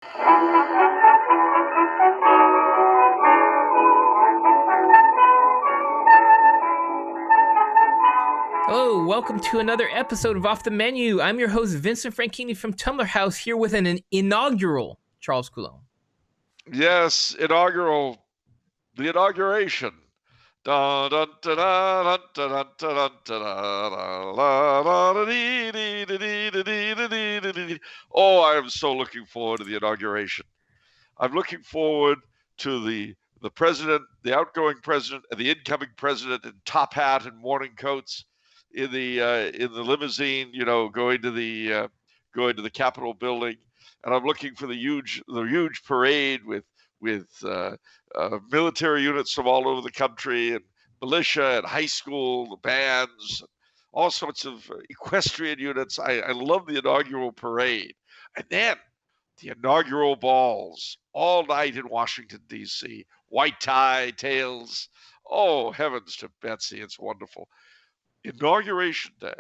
Hello, welcome to another episode of Off the Menu. I'm your host, Vincent Franchini from Tumblr House, here with an inaugural Charles Coulombe. Yes, the inauguration. Oh, I am so looking forward to the inauguration. I'm looking forward to the president, the outgoing president, and the incoming president in top hat and morning coats in the limousine, going to the Capitol building, and I'm looking for the huge parade with military units from all over the country and militia and high school, the bands, all sorts of equestrian units. I love the inaugural parade, and then the inaugural balls all night in Washington, D.C. White tie, tails. Oh, heavens to Betsy. It's wonderful. Inauguration Day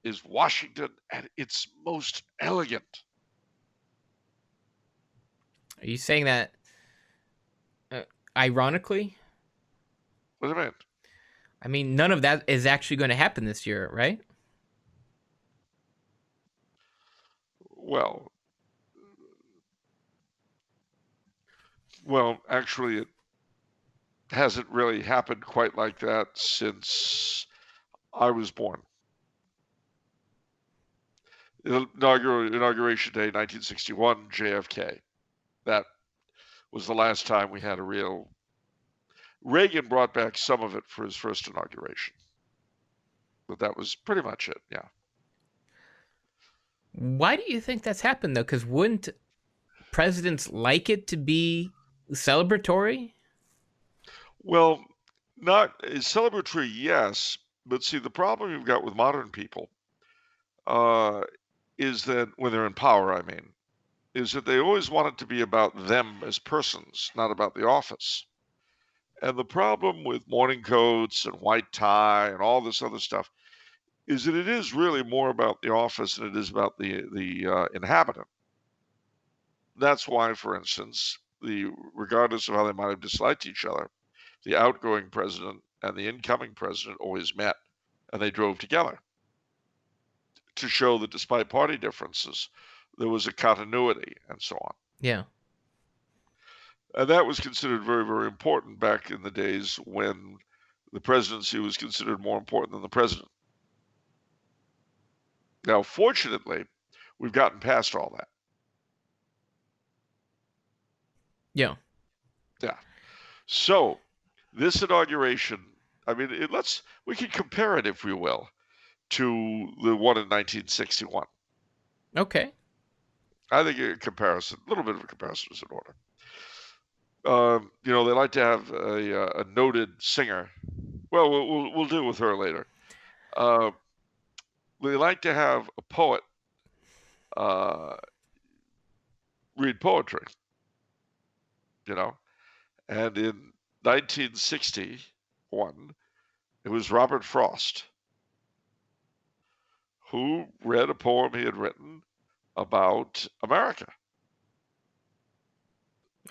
is Washington at its most elegant. Are you saying that ironically? What do you mean? I mean, none of that is actually going to happen this year, right? Well, actually, it hasn't really happened quite like that since I was born. Inauguration Day, 1961, JFK. That was the last time we had a real. Reagan brought back some of it for his first inauguration, but that was pretty much it. Yeah. Why do you think that's happened, though? Because wouldn't presidents like it to be celebratory? Well, not celebratory, yes, but see, the problem you've got with modern people is that when they're in power, I mean, is that they always want it to be about them as persons, not about the office. And the problem with morning coats and white tie and all this other stuff is that it is really more about the office than it is about the inhabitant. That's why, for instance, regardless of how they might have disliked each other, the outgoing president and the incoming president always met, and they drove together to show that despite party differences, there was a continuity and so on. Yeah. And that was considered very, very important back in the days when the presidency was considered more important than the president. Now, fortunately, we've gotten past all that. Yeah. Yeah. So this inauguration, I mean, we can compare it, if we will, to the one in 1961. Okay. I think a little bit of a comparison is in order. They like to have a noted singer. Well, we'll deal with her later. They like to have a poet read poetry. And in 1961, it was Robert Frost who read a poem he had written about America.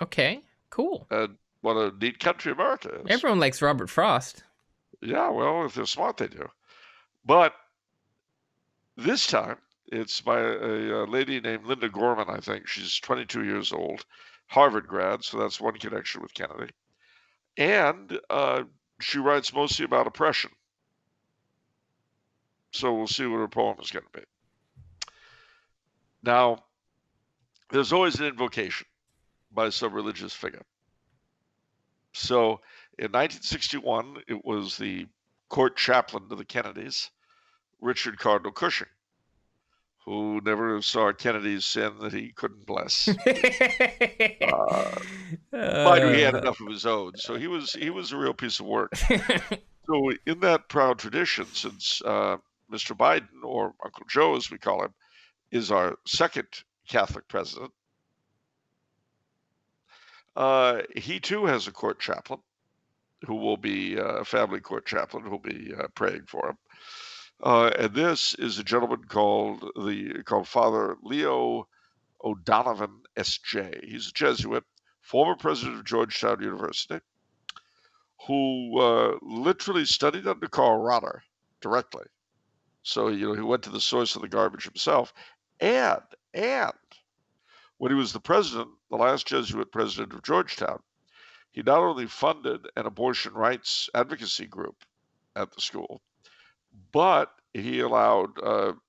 Okay, cool. And what a neat country America is. Everyone likes Robert Frost. Yeah, well, if they're smart, they do. But this time, it's by a lady named Linda Gorman, I think. She's 22 years old, Harvard grad, so that's one connection with Kennedy. And she writes mostly about oppression. So we'll see what her poem is going to be. Now, there's always an invocation by some religious figure. So in 1961, it was the court chaplain to the Kennedys, Richard Cardinal Cushing, who never saw Kennedy's sin that he couldn't bless. But he had enough of his own, so he was a real piece of work. So in that proud tradition, since Mr. Biden, or Uncle Joe as we call him, is our second Catholic president, he too has a court chaplain who will be a family court chaplain who will be praying for him. And this is a gentleman called Father Leo O'Donovan, S.J. He's a Jesuit, former president of Georgetown University, who literally studied under Karl Rahner directly. So, he went to the source of the garbage himself. And when he was the president, the last Jesuit president of Georgetown, he not only funded an abortion rights advocacy group at the school, but he allowed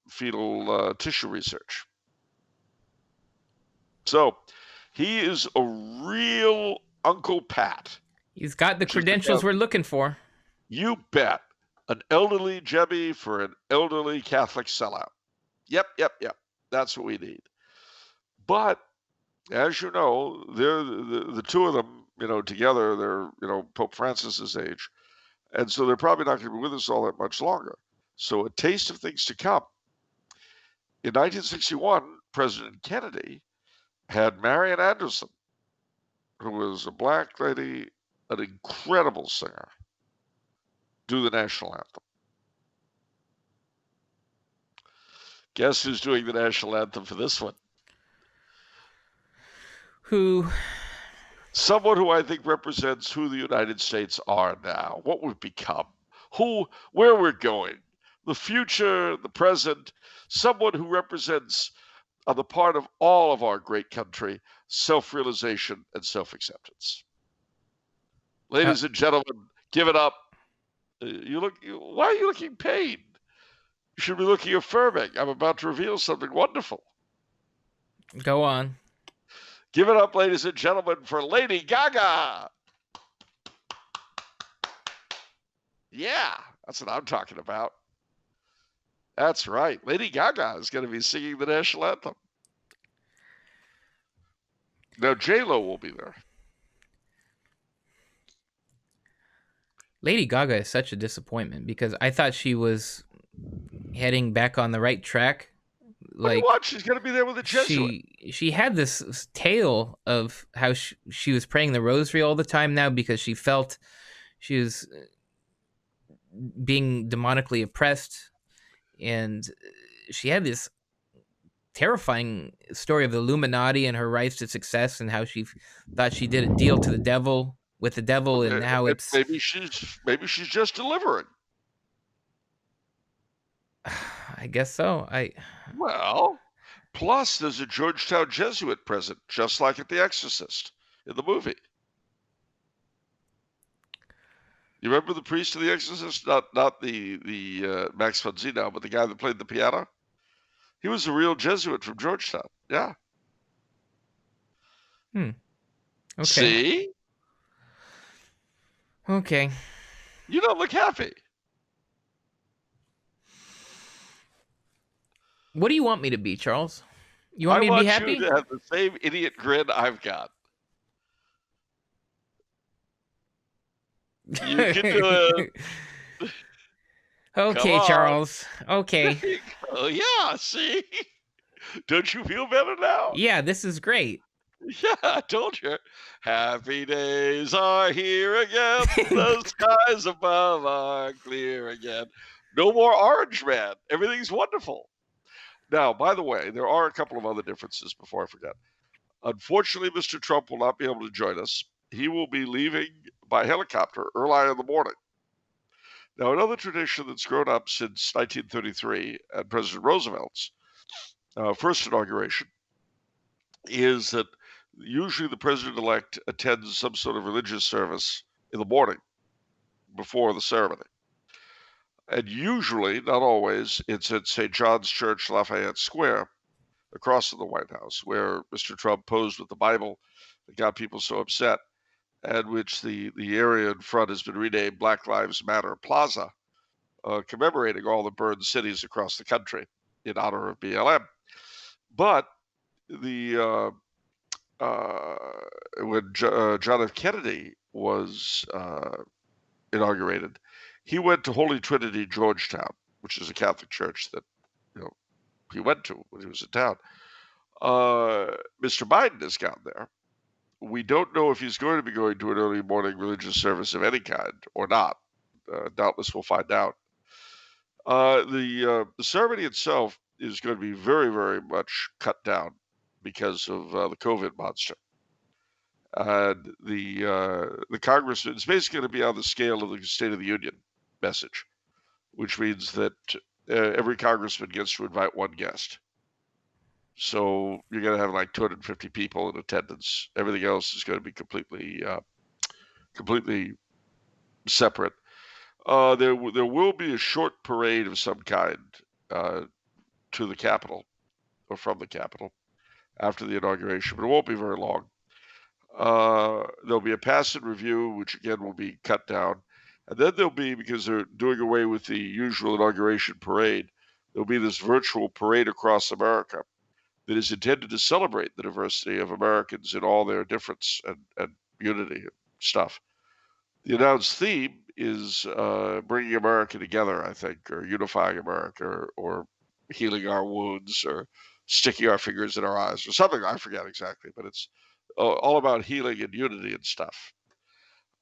fetal tissue research. So he is a real Uncle Pat. He's got the credentials we're looking for. You bet. An elderly Jebby for an elderly Catholic sellout. Yep. That's what we need. But as you know, they're the two of them, together, they're, Pope Francis's age. And so they're probably not going to be with us all that much longer. So a taste of things to come. In 1961, President Kennedy had Marian Anderson, who was a black lady, an incredible singer, do the national anthem. Guess who's doing the national anthem for this one? Who? Someone who I think represents who the United States are now, what we've become, where we're going, the future, the present, someone who represents, on the part of all of our great country, self-realization and self-acceptance. Ladies and gentlemen, give it up. Why are you looking pained? You should be looking affirming. I'm about to reveal something wonderful. Go on. Give it up, ladies and gentlemen, for Lady Gaga. Yeah, that's what I'm talking about. That's right. Lady Gaga is going to be singing the national anthem. Now, J-Lo will be there. Lady Gaga is such a disappointment because I thought she was heading back on the right track. Like, what? She's going to be there with a Jesuit. She had this tale of how she was praying the rosary all the time now because she felt she was being demonically oppressed. And she had this terrifying story of the Illuminati and her rise to success and how she thought she did a deal to the devil with the devil and how it's maybe she's just delivering. I guess so. Well, plus there's a Georgetown Jesuit present, just like at The Exorcist in the movie. You remember the priest of The Exorcist? Not the Max von Sydow, but the guy that played the piano? He was a real Jesuit from Georgetown. Yeah. Okay. See? Okay. You don't look happy. What do you want me to be, Charles? You want me to be happy? I want you to have the same idiot grin I've got. You can do it. Okay, Charles. Okay. Oh, yeah, see? Don't you feel better now? Yeah, this is great. Yeah, I told you. Happy days are here again. The skies above are clear again. No more Orange Man. Everything's wonderful. Now, by the way, there are a couple of other differences before I forget. Unfortunately, Mr. Trump will not be able to join us. He will be leaving by helicopter early in the morning. Now, another tradition that's grown up since 1933 and President Roosevelt's first inauguration is that usually the president-elect attends some sort of religious service in the morning before the ceremony. And usually, not always, it's at St. John's Church, Lafayette Square, across from the White House, where Mr. Trump posed with the Bible that got people so upset, and which the area in front has been renamed Black Lives Matter Plaza, commemorating all the burned cities across the country in honor of BLM. But when John F. Kennedy was inaugurated, he went to Holy Trinity, Georgetown, which is a Catholic church that he went to when he was in town. Mr. Biden has gone there. We don't know if he's going to be going to an early morning religious service of any kind or not. Doubtless we'll find out. The ceremony itself is going to be very, very much cut down because of the COVID monster. And the congressman is basically going to be on the scale of the State of the Union message, which means that every congressman gets to invite one guest. So you're going to have like 250 people in attendance. Everything else is going to be completely separate. There will be a short parade of some kind to the Capitol or from the Capitol after the inauguration, but it won't be very long. There'll be a pass and review, which again will be cut down. And then there'll be, because they're doing away with the usual inauguration parade, there'll be this virtual parade across America that is intended to celebrate the diversity of Americans in all their difference and unity and stuff. The announced theme is bringing America together, I think, or unifying America, or healing our wounds, or sticking our fingers in our eyes, or something. I forget exactly, but it's all about healing and unity and stuff.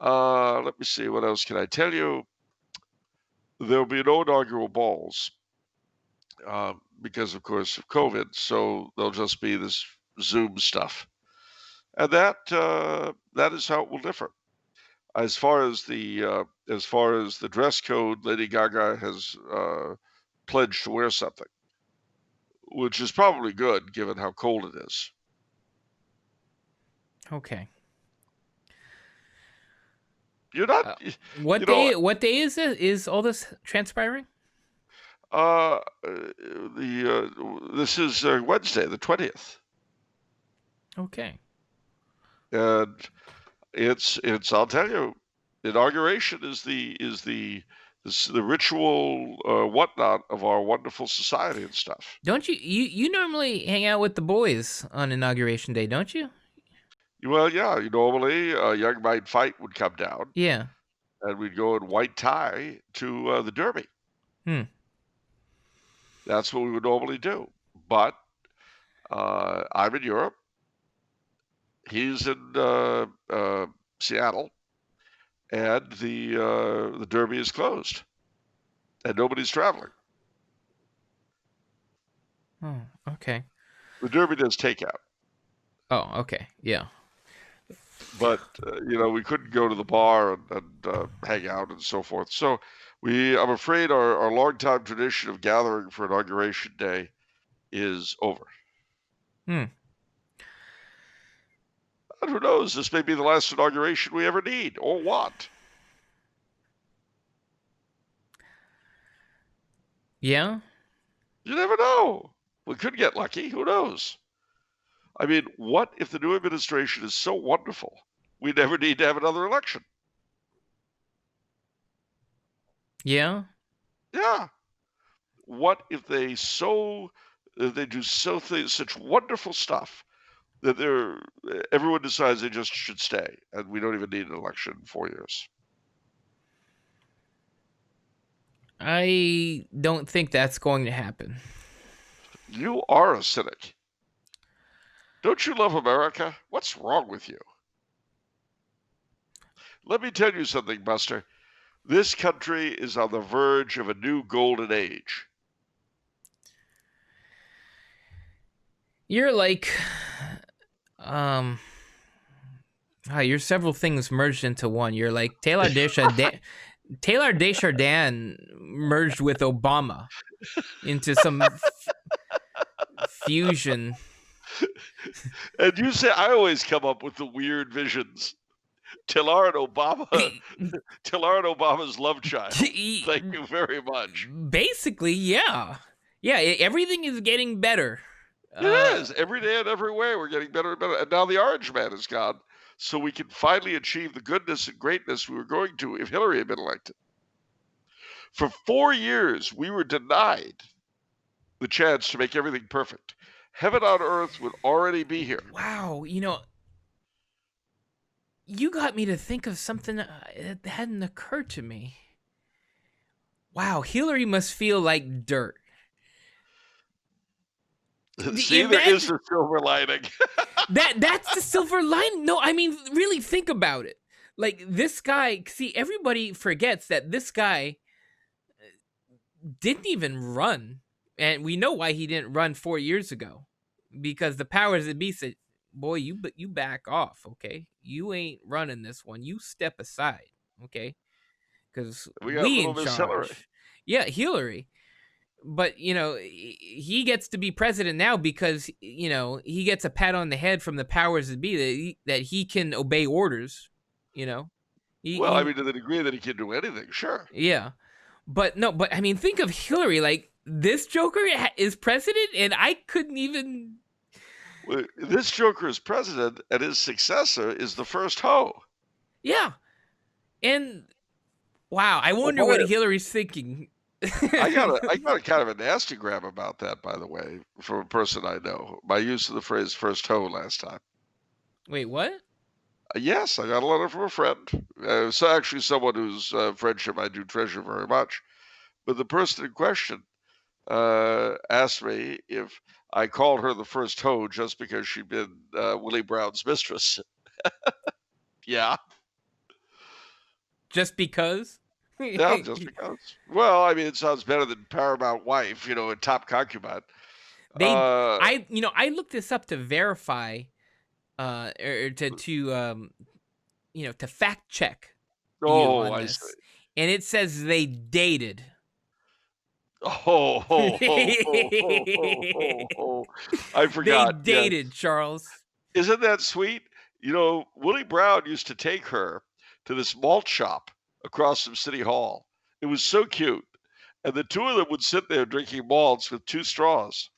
Let me see. What else can I tell you? There'll be no inaugural balls because, of course, of COVID. So there'll just be this Zoom stuff, and that is how it will differ. As far as the dress code, Lady Gaga has pledged to wear something, which is probably good given how cold it is. Okay. You're not. What day? What day is it? Is all this transpiring? This is Wednesday, the 20th. Okay. And it's. I'll tell you, inauguration is the ritual whatnot of our wonderful society and stuff. Don't you normally hang out with the boys on inauguration day, don't you? Well, yeah. Normally, Young Might Fight would come down. Yeah. And we'd go in white tie to the Derby. That's what we would normally do. But I'm in Europe. He's in Seattle, and the Derby is closed, and nobody's traveling. Oh, okay. The Derby does takeout. Oh, okay. Yeah. But we couldn't go to the bar and hang out and so forth. So I'm afraid our longtime tradition of gathering for Inauguration Day is over. And who knows? This may be the last inauguration we ever need or want. Yeah? You never know. We could get lucky. Who knows? I mean, what if the new administration is so wonderful, we never need to have another election? Yeah? Yeah. What if they do such wonderful stuff that everyone decides they just should stay, and we don't even need an election in 4 years? I don't think that's going to happen. You are a cynic. Don't you love America? What's wrong with you? Let me tell you something, Buster. This country is on the verge of a new golden age. You're like, you're several things merged into one. You're like Taylor Desjardins merged with Obama into some fusion. And you say I always come up with the weird visions. Taylor and Obama's love child. Thank you very much. Basically, yeah. Yeah, everything is getting better. It is. Every day and every way we're getting better and better. And now the orange man is gone. So we can finally achieve the goodness and greatness we were going to if Hillary had been elected. For 4 years, we were denied the chance to make everything perfect. Heaven on earth would already be here. Wow, you got me to think of something that hadn't occurred to me. Wow, Hillary must feel like dirt. See, there is a silver lining. That's the silver lining. No, I mean, really think about it. Like, this guy, see, everybody forgets that this guy didn't even run. And we know why he didn't run 4 years ago. because the powers that be said, "Boy, you back off, okay? You ain't running this one. You step aside, okay? Because We got we in little Miss Hillary. charge." Yeah, Hillary. But he gets to be president now because he gets a pat on the head from the powers that be that he can obey orders. You know, Well, I he mean, to the degree that he can do anything, sure. yeah. But no, but I mean, think of Hillary. Like, this Joker is president, and I couldn't even. Well, this Joker is president, and his successor is the first hoe. Yeah, and wow, I wonder what Hillary's thinking. I got a kind of a nasty grab about that, by the way, from a person I know. My use of the phrase "first hoe" last time. Wait, what? Yes, I got a letter from a friend. So actually, someone whose friendship I do treasure very much. But the person in question asked me if I called her the first hoe just because she'd been Willie Brown's mistress. Yeah. Just because? Yeah, just because. Well, I mean, it sounds better than Paramount Wife, a top concubine. I looked this up to verify, or to fact check you on I this, see. and it says they dated. Oh, ho, ho, ho, ho, ho, ho. I forgot. They dated, yes. Charles. Isn't that sweet? Willie Brown used to take her to this malt shop across from City Hall. It was so cute. And the two of them would sit there drinking malts with two straws.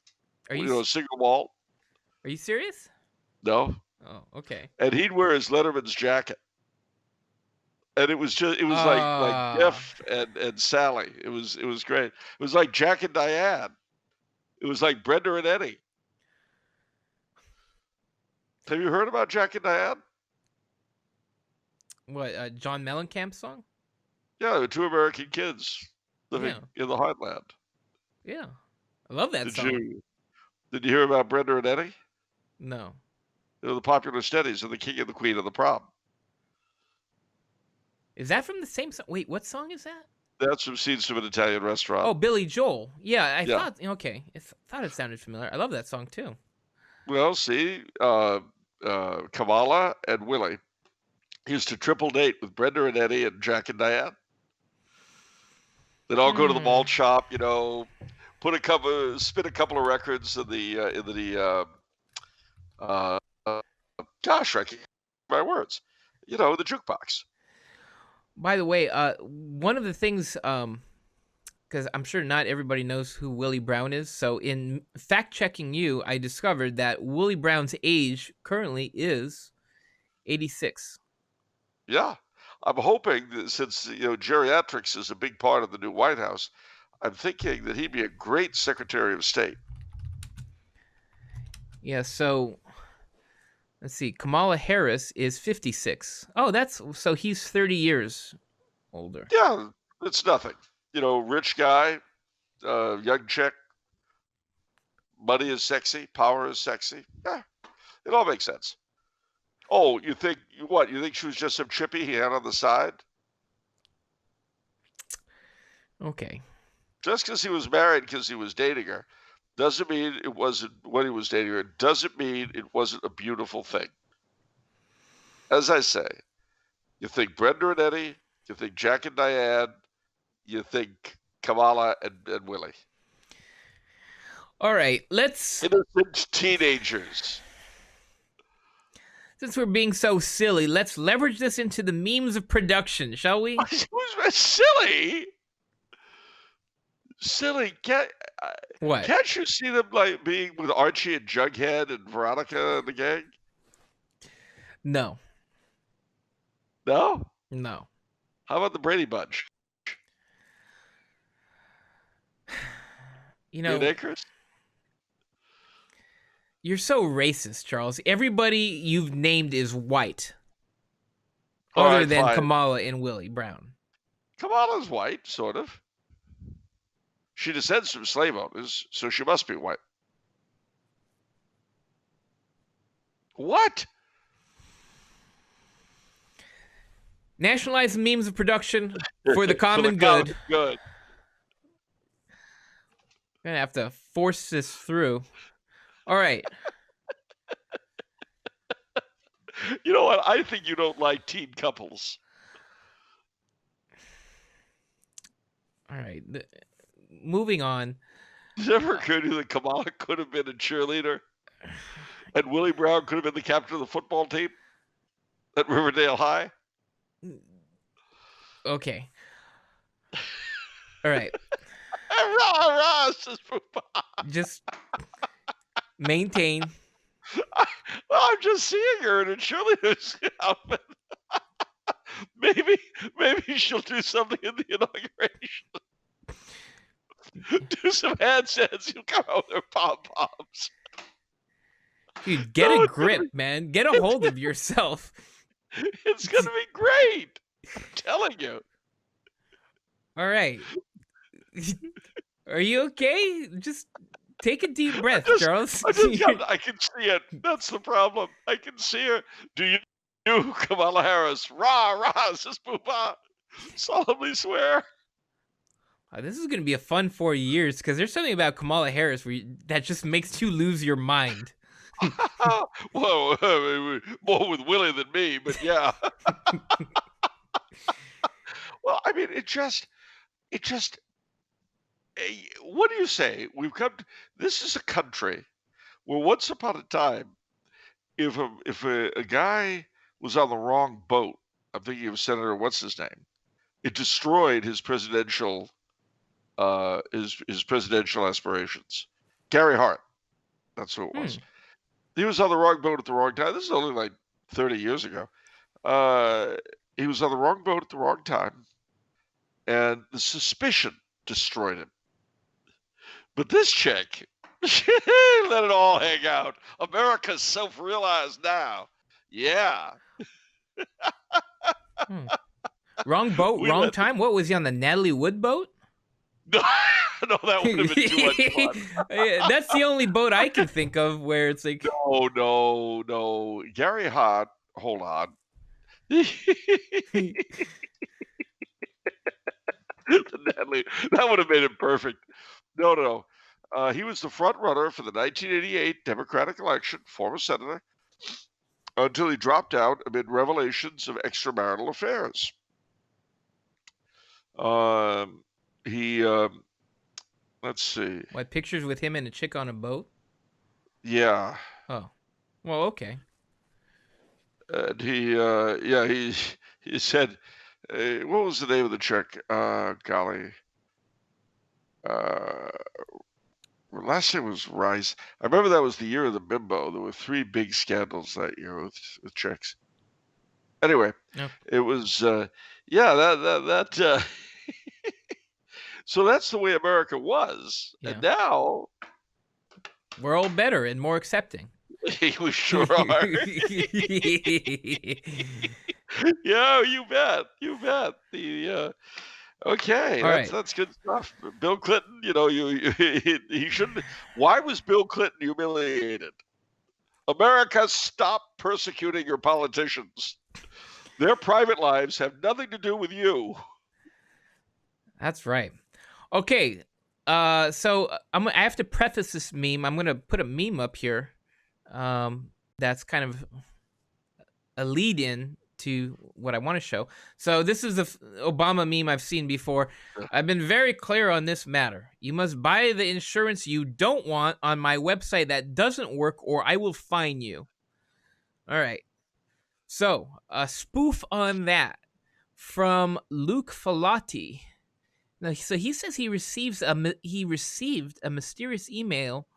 A single malt. Are you serious? No. Oh, okay. And he'd wear his Letterman's jacket. And it was like Jeff and Sally. It was great. It was like Jack and Diane. It was like Brenda and Eddie. Have you heard about Jack and Diane? What, John Mellencamp's song? Yeah, the two American kids living in the heartland. Yeah, I love that song. Did you hear about Brenda and Eddie? No. They're the popular steadies of the King and the Queen of the Prom. Is that from the same song? Wait, what song is that? That's from Scenes from an Italian Restaurant. Oh, Billy Joel. Yeah, I thought, okay. I thought it sounded familiar. I love that song, too. Well, see, Kamala and Willie used to triple date with Brenda and Eddie and Jack and Diane. They'd all go to the malt shop, spin a couple of records in the gosh, I can't my words, the jukebox. By the way, one of the things, because I'm sure not everybody knows who Willie Brown is. So in fact checking you, I discovered that Willie Brown's age currently is 86. Yeah. I'm hoping that since, geriatrics is a big part of the new White House, I'm thinking that he'd be a great Secretary of State. Yeah, so let's see. Kamala Harris is 56. Oh, so he's 30 years older. Yeah, it's nothing. Rich guy, young chick, money is sexy, power is sexy. Yeah, it all makes sense. Oh, you think what? You think she was just some chippy he had on the side? Okay. Just because he was married, because he was dating her, doesn't mean it wasn't when he was dating her. Doesn't mean it wasn't a beautiful thing. As I say, you think Brenda and Eddie, you think Jack and Diane, you think Kamala and Willie. All right, let's... Innocent teenagers. Since we're being so silly, let's leverage this into the memes of production, shall we? Silly? Silly? What? Can't you see them like being with Archie and Jughead and Veronica and the gang? No. No? No. How about the Brady Bunch? Ian Akers? You're so racist, Charles. Everybody you've named is white. Other than fine. Kamala and Willie Brown. Kamala's white, sort of. She descends from slave owners, so she must be white. What? Nationalize the memes of production for the common good. Good. I'm going to have to force this through. All right. You know what? I think you don't like teen couples. All right. Moving on. Does it ever occur to you that Kamala could have been a cheerleader and Willie Brown could have been the captain of the football team at Riverdale High? Okay. All right. Rah, rah, says Papal. Just maintain. Well, I'm just seeing her in a cheerleader's outfit. Maybe she'll do something in the inauguration. Do some handstands. You'll come out with her pom poms. Dude, get a grip, man. Get a hold of yourself. It's gonna be great. I'm telling you. All right. Are you okay? Just take a deep breath, Charles. I can see it. That's the problem. I can see her. Do you, Kamala Harris? Rah, rah, says Poopa. Solemnly swear. This is going to be a fun 4 years because there's something about Kamala Harris that just makes you lose your mind. Whoa, more with Willie than me, but yeah. Well, I mean, it just. What do you say? This is a country where once upon a time, if a guy was on the wrong boat, I'm thinking of Senator what's his name, it destroyed his presidential his presidential aspirations. Gary Hart, that's who it was. He was on the wrong boat at the wrong time. This is only like 30 years ago. He was on the wrong boat at the wrong time, and the suspicion destroyed him. But this chick, let it all hang out. America's self-realized now. Yeah. Wrong boat, wrong time? What, was he on the Natalie Wood boat? No, that would have been too much fun. That's the only boat I can think of where it's like... No. Gary Hart, hold on. Natalie, that would have made it perfect. No. He was the front runner for the 1988 Democratic election, former senator, until he dropped out amid revelations of extramarital affairs. Let's see. What, pictures with him and a chick on a boat? Yeah. Oh. Well, okay. And he said, what was the name of the chick? Golly. Last name was Rice. I remember that was the year of the bimbo. There were 3 big scandals that year with chicks. Anyway, It was that so that's the way America was, and now we're all better and more accepting. We sure are. Yeah, you bet. Okay, that's good stuff. Bill Clinton, he shouldn't. Why was Bill Clinton humiliated? America, stop persecuting your politicians. Their private lives have nothing to do with you. That's right. Okay, so I have to preface this meme. I'm going to put a meme up here that's kind of a lead-in to what I want to show. So this is the Obama meme I've seen before. I've been very clear on this matter. You must buy the insurance you don't want on my website that doesn't work, or I will fine you. All right. So a spoof on that from Luke Falati. Now, so he says he received a mysterious email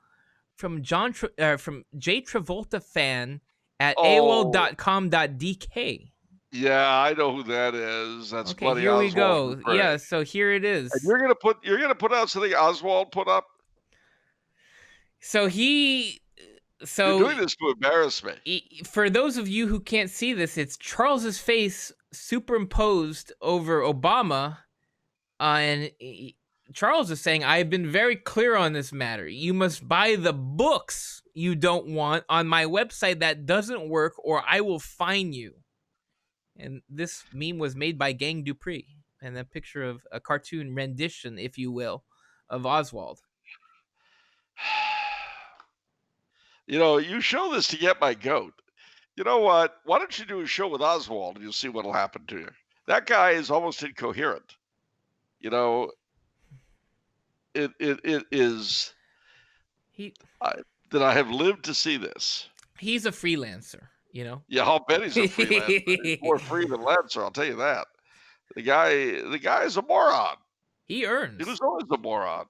from from J Travolta fan at AOL.com.dk. Yeah, I know who that is. That's okay. Buddy Here Oswald. We go. Yeah, so here it is. And you're gonna put out something Oswald put up. So you're doing this to embarrass me. For those of you who can't see this, it's Charles's face superimposed over Obama, and Charles is saying, "I've been very clear on this matter. You must buy the books you don't want on my website that doesn't work, or I will fine you." And this meme was made by Gang Dupree, and a picture of a cartoon rendition, if you will, of Oswald. You show this to get my goat. You know what? Why don't you do a show with Oswald and you'll see what'll happen to you? That guy is almost incoherent. You know, it is He I, that I have lived to see this. he's a freelancer, you know. Yeah, I'll bet he's a freelancer. He's more free than Lancer, I'll tell you that. The guy is a moron. He He was earns. always a moron.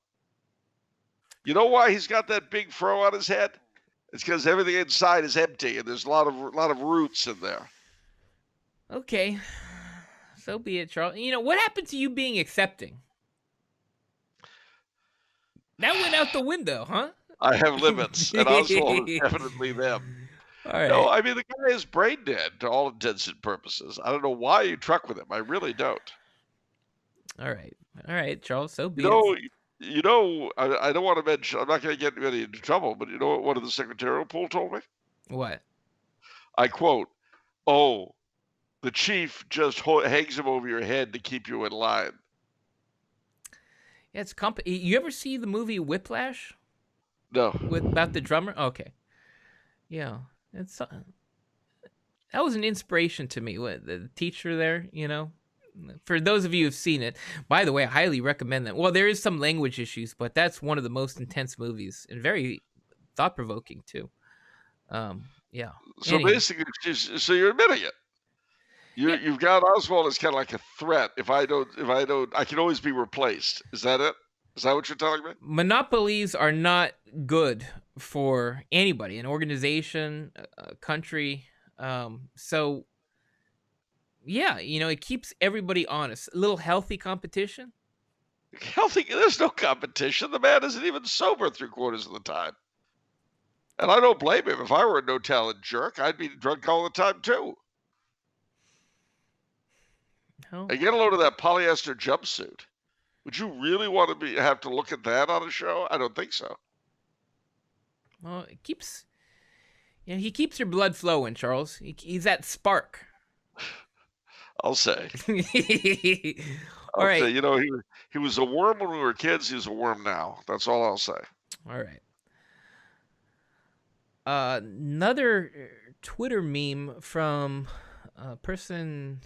You know why he's got that big fro on his head? It's because everything inside is empty and there's a lot of roots in there. Okay, so be it, Charles. You know what happened to you being accepting? That went out the window, huh? I have limits, and Oswald is definitely them. All No, right, I mean the guy is brain dead to all intents and purposes. I don't know why you truck with him. I really don't. all right, all right, Charles. So You be it. know, I don't want to mention. I'm not going to get anybody into trouble, but you know what one of the secretarial pool told me? What? I quote, "Oh, the chief just hangs him over your head to keep you in line." Yeah, it's You ever see the movie Whiplash No, with about the drummer? Okay, yeah, it's that was an inspiration to me. What the teacher there, you know. For those of you who've seen it, by the way, I highly recommend that. Well, there is some language issues, but that's one of the most intense movies and very thought provoking too. Yeah. so Anywho, basically, so you're admitting it. yeah, You've got Oswald as kind of like a threat. If I don't, I can always be replaced. Is that it? Is that what you're telling me? monopolies are not good for anybody, an organization, a country. So yeah, you know, it keeps everybody honest. A little healthy competition. Healthy. There's no competition. The man isn't even sober 3/4 of the time. And I don't blame him. If I were a no talent jerk, I'd be drunk all the time too. No, And get a load of that polyester jumpsuit. Would you really want to have to look at that on a show? I don't think so. well, it keeps. You know, he keeps your blood flowing, Charles. He's that spark. I'll say. All I'll say. right. He was a worm when we were kids. He's a worm now. That's all I'll say. All right. Another Twitter meme from a person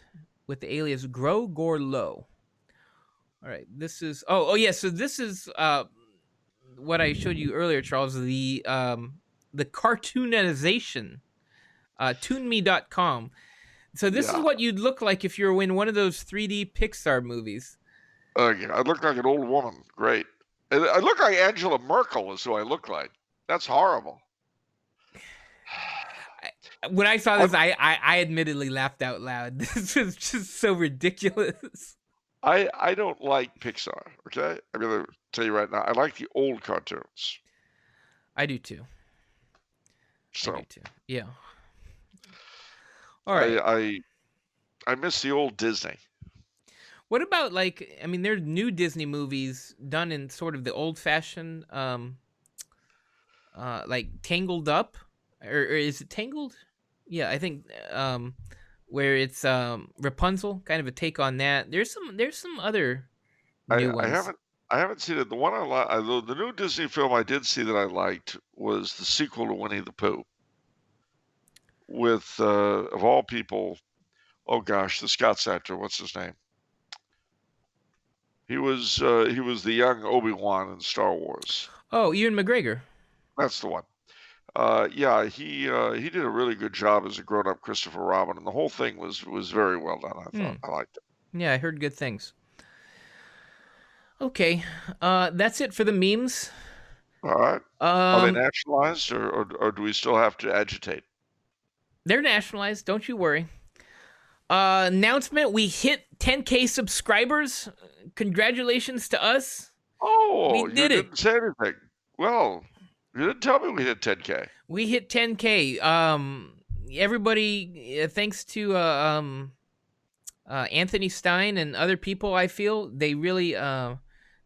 with the alias Grow Gore Low. All right. This is yeah. So this is what I showed you earlier, Charles. The cartoonization. TuneMe.com. So this is Yeah. what you'd look like if you were in one of those 3D Pixar movies. I look like an old woman. Great. I look like Angela Merkel is who I look like. That's horrible. When I saw I'm, this, I admittedly laughed out loud. This was just so ridiculous. I don't like Pixar. Okay, I'm gonna tell you right now. I like the old cartoons. I do too. I do So too. Yeah. All right. I miss the old Disney. What about like? I mean, there's new Disney movies done in sort of the old-fashioned, like Tangled Up, or is it Tangled? Yeah, I think where it's Rapunzel, kind of a take on that. There's some other I, new I ones. haven't I haven't seen it. The one I like, the new Disney film I did see that I liked was the sequel to Winnie the Pooh with of all people. Oh gosh, the Scots actor. What's his name? He was the young Obi-Wan in Star Wars. Oh, Ewan McGregor. That's the one. Yeah, he did a really good job as a grown-up Christopher Robin, and the whole thing was very well done. I thought Hmm. I liked it. Yeah, I heard good things. Okay, that's it for the memes. All right. Are they Um, nationalized, or do we still have to agitate? they're nationalized. Don't you worry. Announcement: we hit 10K subscribers. Congratulations to us. We Oh, you did it. didn't say anything. Well, you didn't tell me we hit 10K. We hit 10K. Everybody, thanks to Anthony Stein and other people, I feel they really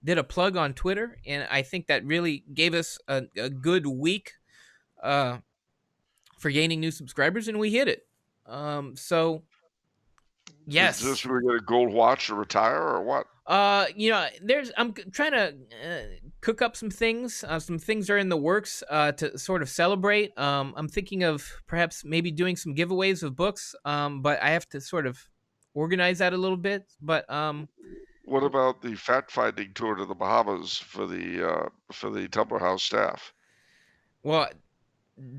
did a plug on Twitter, and I think that really gave us a good week for gaining new subscribers, and we hit it. So Is this Yes. where we get a gold watch to retire or what? I'm trying to cook up some things. Some things are in the works to sort of celebrate. I'm thinking of perhaps maybe doing some giveaways of books. But I have to sort of organize that a little bit. But What about the fact-finding tour to the Bahamas for the Temple House staff? well,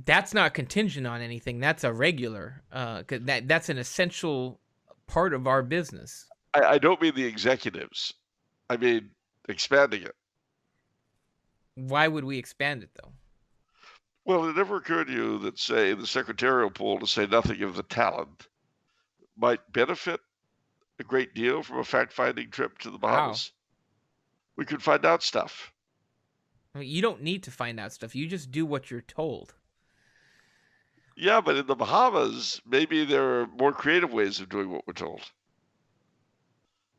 that's not contingent on anything. That's a regular. 'Cause that's an essential part of our business. I don't mean the executives. I mean expanding it. Why would we expand it though? Well, it never occurred to you that, say, the secretarial pool, to say nothing of the talent, might benefit a great deal from a fact-finding trip to the How? Bahamas? We could find out stuff. I mean, you don't need to find out stuff. You just do what you're told. Yeah, but in the Bahamas, maybe there are more creative ways of doing what we're told.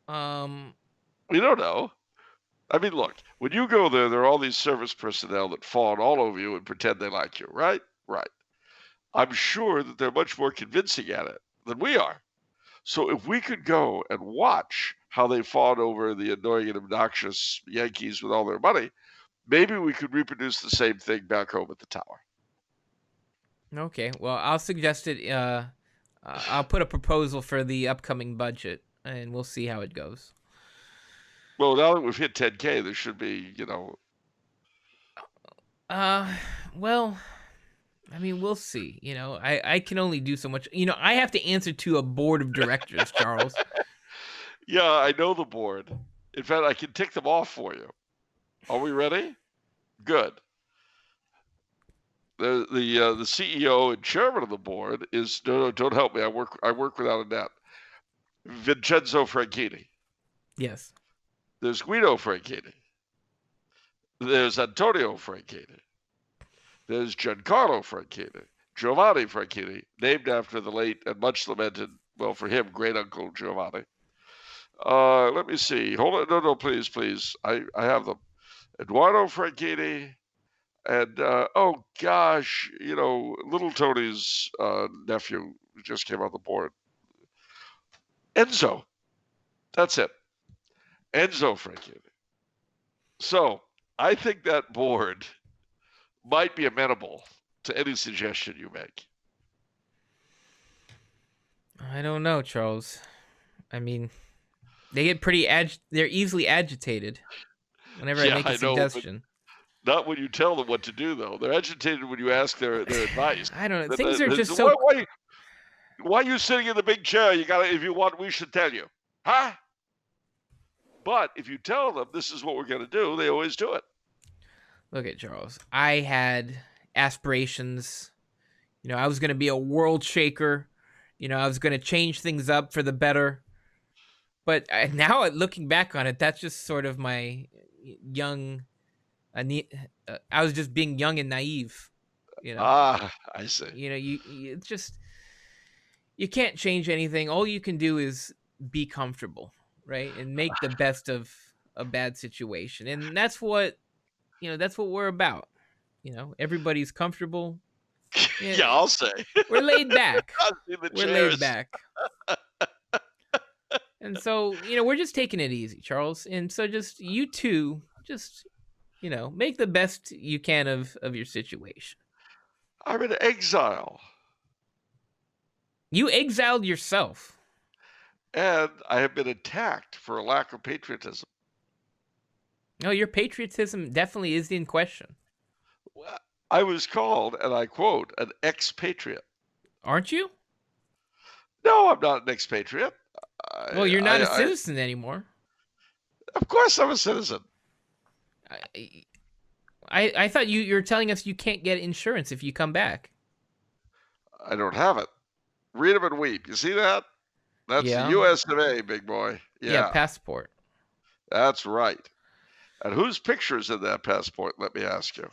Um, We don't know. I mean, look, when you go there, there are all these service personnel that fawn all over you and pretend they like you, right? Right. I'm sure that they're much more convincing at it than we are. So if we could go and watch how they fought over the annoying and obnoxious Yankees with all their money, maybe we could reproduce the same thing back home at the tower. okay. Well, I'll suggest it. I'll put a proposal for the upcoming budget, and we'll see how it goes. Well, now that we've hit 10K, there should be, Uh, well, I mean, we'll see. I can only do so much. I have to answer to a board of directors, Charles. yeah, I know the board. In fact, I can tick them off for you. Are we ready? Good. The CEO and chairman of the board is no, don't help me. I work without a net. Vincenzo Franchini. Yes. There's Guido Franchini. There's Antonio Franchini. There's Giancarlo Franchini. Giovanni Franchini, named after the late and much lamented, well, for him, great uncle Giovanni. Let me see. Hold on. No, please. I have them. Eduardo Franchini. And oh gosh, little Tony's nephew just came on the board. Enzo. That's it. Enzo Franchini. So I think that board might be amenable to any suggestion you make. I don't know, Charles. I mean, they get they're easily agitated whenever I Yeah, make a I know, but suggestion. not when you tell them what to do, though. They're agitated when you ask their advice. I don't know. But, Things are just so. why are you sitting in the big chair? If you want, we should tell you. Huh? But if you tell them this is what we're going to do, they always do it. Look at Charles. I had aspirations. I was going to be a world shaker. I was going to change things up for the better. But now, looking back on it, that's just sort of my young. I was just being young and naive. Ah, I see. It's just you can't change anything. All you can do is be comfortable, right, and make the best of a bad situation, and that's what we're about. Everybody's comfortable. Yeah, I'll say. We're laid back. We're laid chairs. back. And so, we're just taking it easy, Charles. And so you two, make the best you can of your situation. I'm in exile. You exiled yourself. And I have been attacked for a lack of patriotism. No, your patriotism definitely is in question. I was called, and I quote, an expatriate. Aren't you? No, I'm not an expatriate. Well, you're not a citizen anymore. Of course I'm a citizen. I thought you were telling us you can't get insurance if you come back. I don't have it. Read them and weep. You see that? That's the US of A, big boy. Yeah, passport. That's right. And whose picture's in that passport, let me ask you?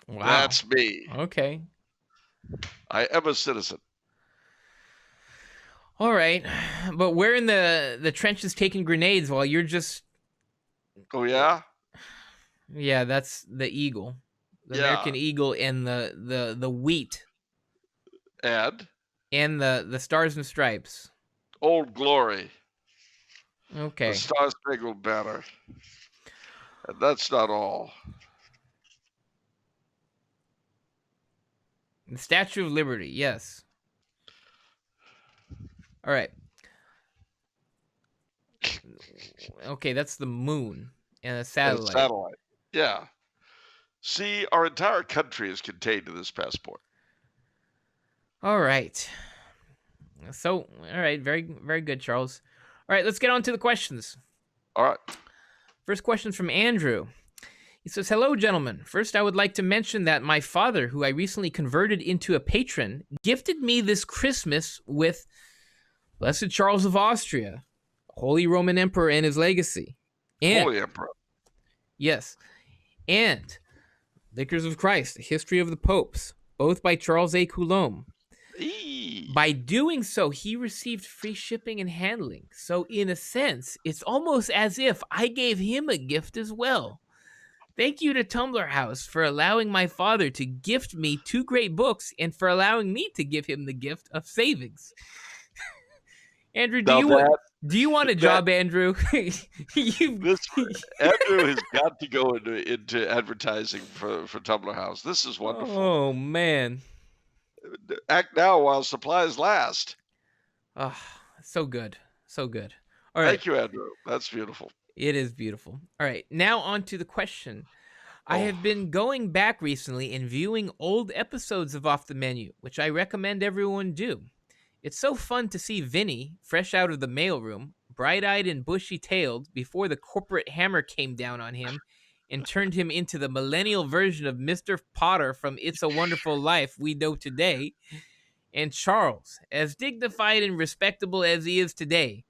Wow. That's me. Okay. I am a citizen. All right. But we're in the trenches taking grenades while you're just... Oh, yeah? Yeah, that's the eagle. The American eagle and the wheat. And And the Stars and Stripes. Old Glory, the Okay. Star-Spangled Banner. And that's not all. The Statue of Liberty, yes. All right. Okay, that's the moon and a And a satellite. satellite. Yeah. See, our entire country is contained in this passport. All right. So, all right, very very good, Charles. All right, let's get on to the questions. All right. First question from Andrew. He says, "Hello, gentlemen. First, I would like to mention that my father, who I recently converted into a patron, gifted me this Christmas with Blessed Charles of Austria, Holy Roman Emperor and his legacy. And, Holy Emperor. yes, and Vicars of Christ, The History of the Popes, both by Charles A. Coulombe. Eee. By doing so, he received free shipping and handling. So, in a sense, it's almost as if I gave him a gift as well. Thank you to Tumblr House for allowing my father to gift me 2 great books and for allowing me to give him the gift of savings." Andrew, Now do you want a job, Andrew? this Andrew has got to go into advertising for Tumblr House. This is wonderful. Oh man. Act now while supplies last. Oh, so good. So good. All right. Thank you, Andrew. That's beautiful. It is beautiful. All right. Now on to the question. I have been going back recently and viewing old episodes of Off the Menu, which I recommend everyone do. It's so fun to see Vinny, fresh out of the mailroom, bright-eyed and bushy-tailed, before the corporate hammer came down on him and turned him into the millennial version of Mr. Potter from It's a Wonderful Life we know today, and Charles, as dignified and respectable as he is today,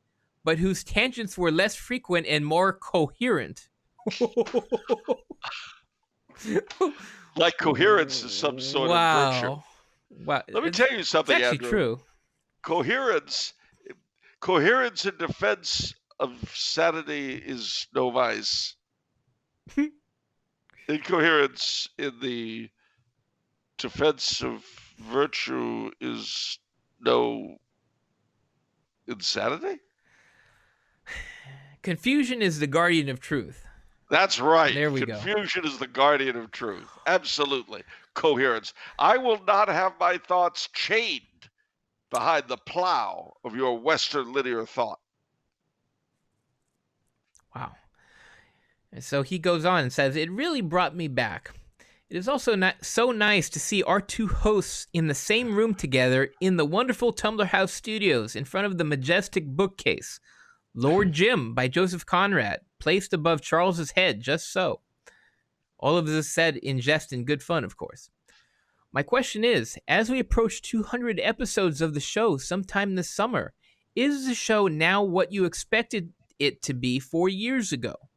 but whose tangents were less frequent and more coherent. Like coherence is some sort of virtue. Wow. Let me tell you something, It's actually Andrew. true. Coherence in defense of sanity is no vice. Incoherence in the defense of virtue is no insanity? Confusion is the guardian of truth. That's right. There we go. Confusion is the guardian of truth. Absolutely. Coherence. I will not have my thoughts chained behind the plow of your Western linear thought. Wow. And so he goes on and says, "It really brought me back. It is also not so nice to see our 2 hosts in the same room together in the wonderful Tumblr House studios in front of the majestic bookcase, Lord Jim by Joseph Conrad, placed above Charles's head, just so. All of this said in jest and good fun, of course. My question is, as we approach 200 episodes of the show sometime this summer, is the show now what you expected it to be 4 years ago?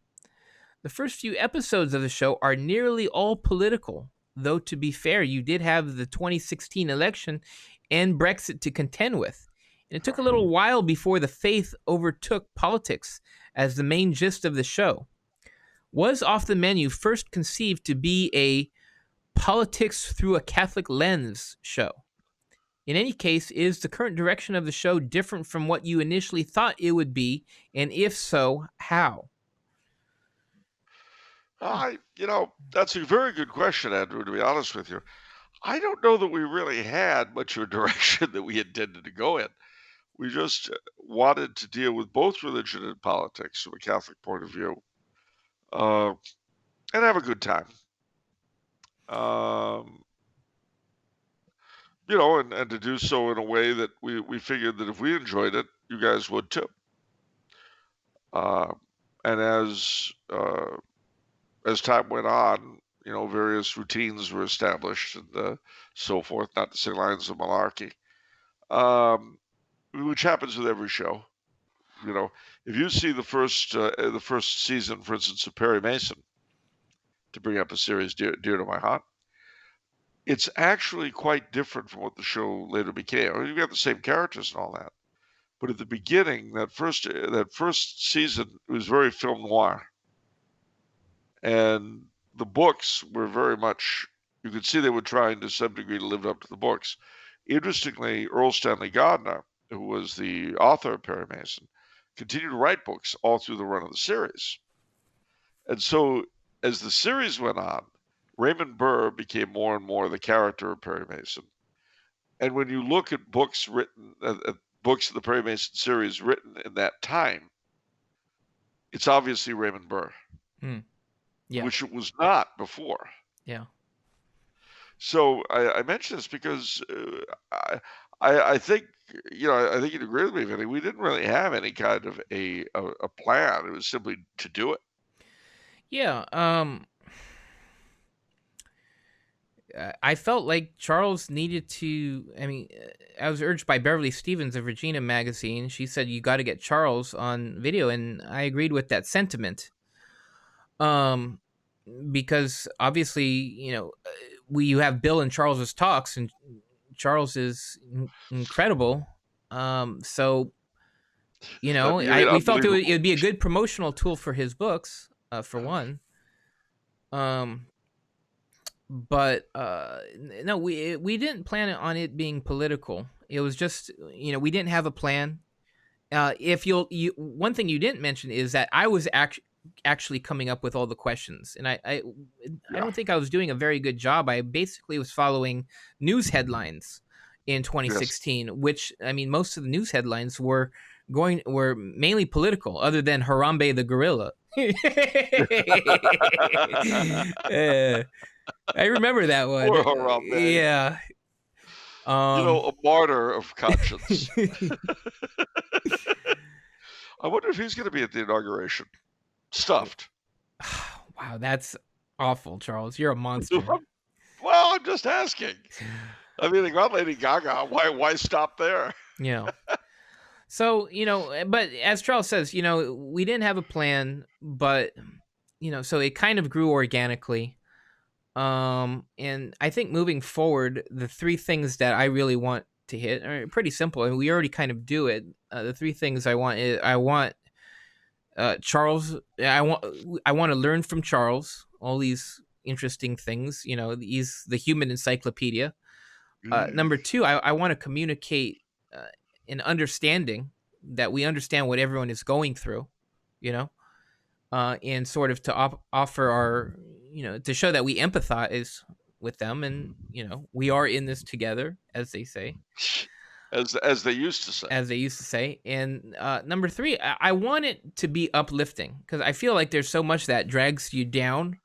The first few episodes of the show are nearly all political, though to be fair, you did have the 2016 election and Brexit to contend with. And it took a little while before the faith overtook politics as the main gist of the show. Was Off the Menu first conceived to be a politics through a Catholic lens show? In any case, is the current direction of the show different from what you initially thought it would be? And if so, how?" That's a very good question, Andrew, to be honest with you. I don't know that we really had much of a direction that we intended to go in. We just wanted to deal with both religion and politics from a Catholic point of view, and have a good time. And to do so in a way that we figured that if we enjoyed it, you guys would too. And as time went on, various routines were established and so forth, not to say lines of malarkey, which happens with every show. If you see the first season, for instance, of Perry Mason, to bring up a series dear to my heart, it's actually quite different from what the show later became. I mean, you've got the same characters and all that, but at the beginning, that first season was very film noir, and the books were very much. You could see they were trying to some degree to live up to the books. Interestingly, Earl Stanley Gardner, who was the author of Perry Mason, continued to write books all through the run of the series. And so, as the series went on, Raymond Burr became more and more the character of Perry Mason. And when you look at books written, books of the Perry Mason series written in that time, it's obviously Raymond Burr, Yeah. which it was not before. Yeah. So I mention this because I think I think you'd agree with me, Vinny. We didn't really have any kind of a plan. It was simply to do it. Yeah. I felt like Charles needed to. I mean, I was urged by Beverly Stevens of Regina magazine. She said you got to get Charles on video, and I agreed with that sentiment. Um, because obviously, you have Bill and Charles's talks, and Charles is incredible. So I mean, we felt it unbelievable. would be a good promotional tool for his books, for one. Um, but no, we didn't plan on it being political. It was just we didn't have a plan. If one thing you didn't mention is that I was actually coming up with all the questions, and I Yeah. don't think I was doing a very good job. I basically was following news headlines in Yes. 2016, which I mean, most of the news headlines were mainly political, other than Harambe the gorilla. uh, I remember that one. Poor Harambe. Yeah. Um. A martyr of conscience. I wonder if he's going to be at the inauguration. Stuffed. Wow, that's awful, Charles. You're a monster. Well, I'm just asking. I mean, they got Lady Gaga. Why stop there? Yeah. So, but as Charles says, we didn't have a plan, but so it kind of grew organically. And I think moving forward, the three things that I really want to hit are pretty simple, and we already kind of do it. The three things I want is I want Charles. I want to learn from Charles all these interesting things. He's the human encyclopedia. Number two, I want to communicate an understanding that we understand what everyone is going through. You know, and sort of to offer our, to show that we empathize with them, and we are in this together, as they say, As they used to say. as they used to say. And number three, I want it to be uplifting, because I feel like there's so much that drags you down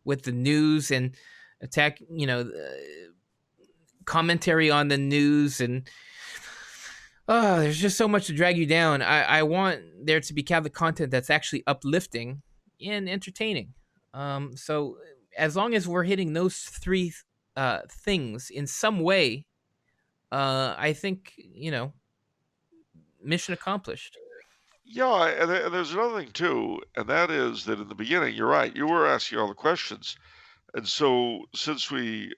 with the news and attack, commentary on the news, and there's just so much to drag you down. I want there to be the content that's actually uplifting and entertaining. So as long as we're hitting those three things in some way, I think mission accomplished. Yeah, and there's another thing too, and that is that in the beginning, you're right, you were asking all the questions. And so since we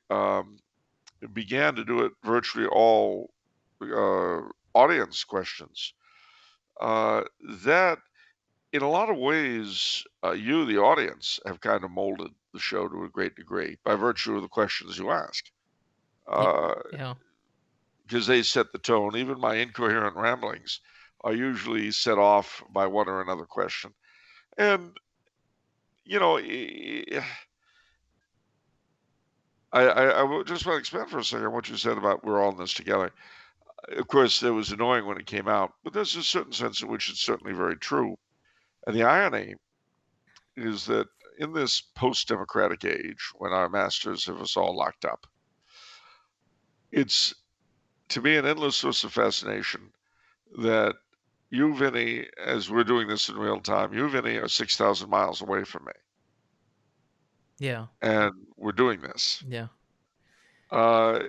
began to do it virtually all audience questions, that in a lot of ways, you, the audience, have kind of molded the show to a great degree by virtue of the questions you ask. Yeah. Because they set the tone. Even my incoherent ramblings are usually set off by one or another question. And, you know, I just want to expand for a second on what you said about we're all in this together. Of course, it was annoying when it came out, but there's a certain sense in which it's certainly very true. And the irony is that in this post-democratic age, when our masters have us all locked up, it's to me an endless source of fascination that you, Vinny, as we're doing this in real time, you, Vinny, are 6,000 miles away from me, Yeah. and we're doing this. Yeah. Uh,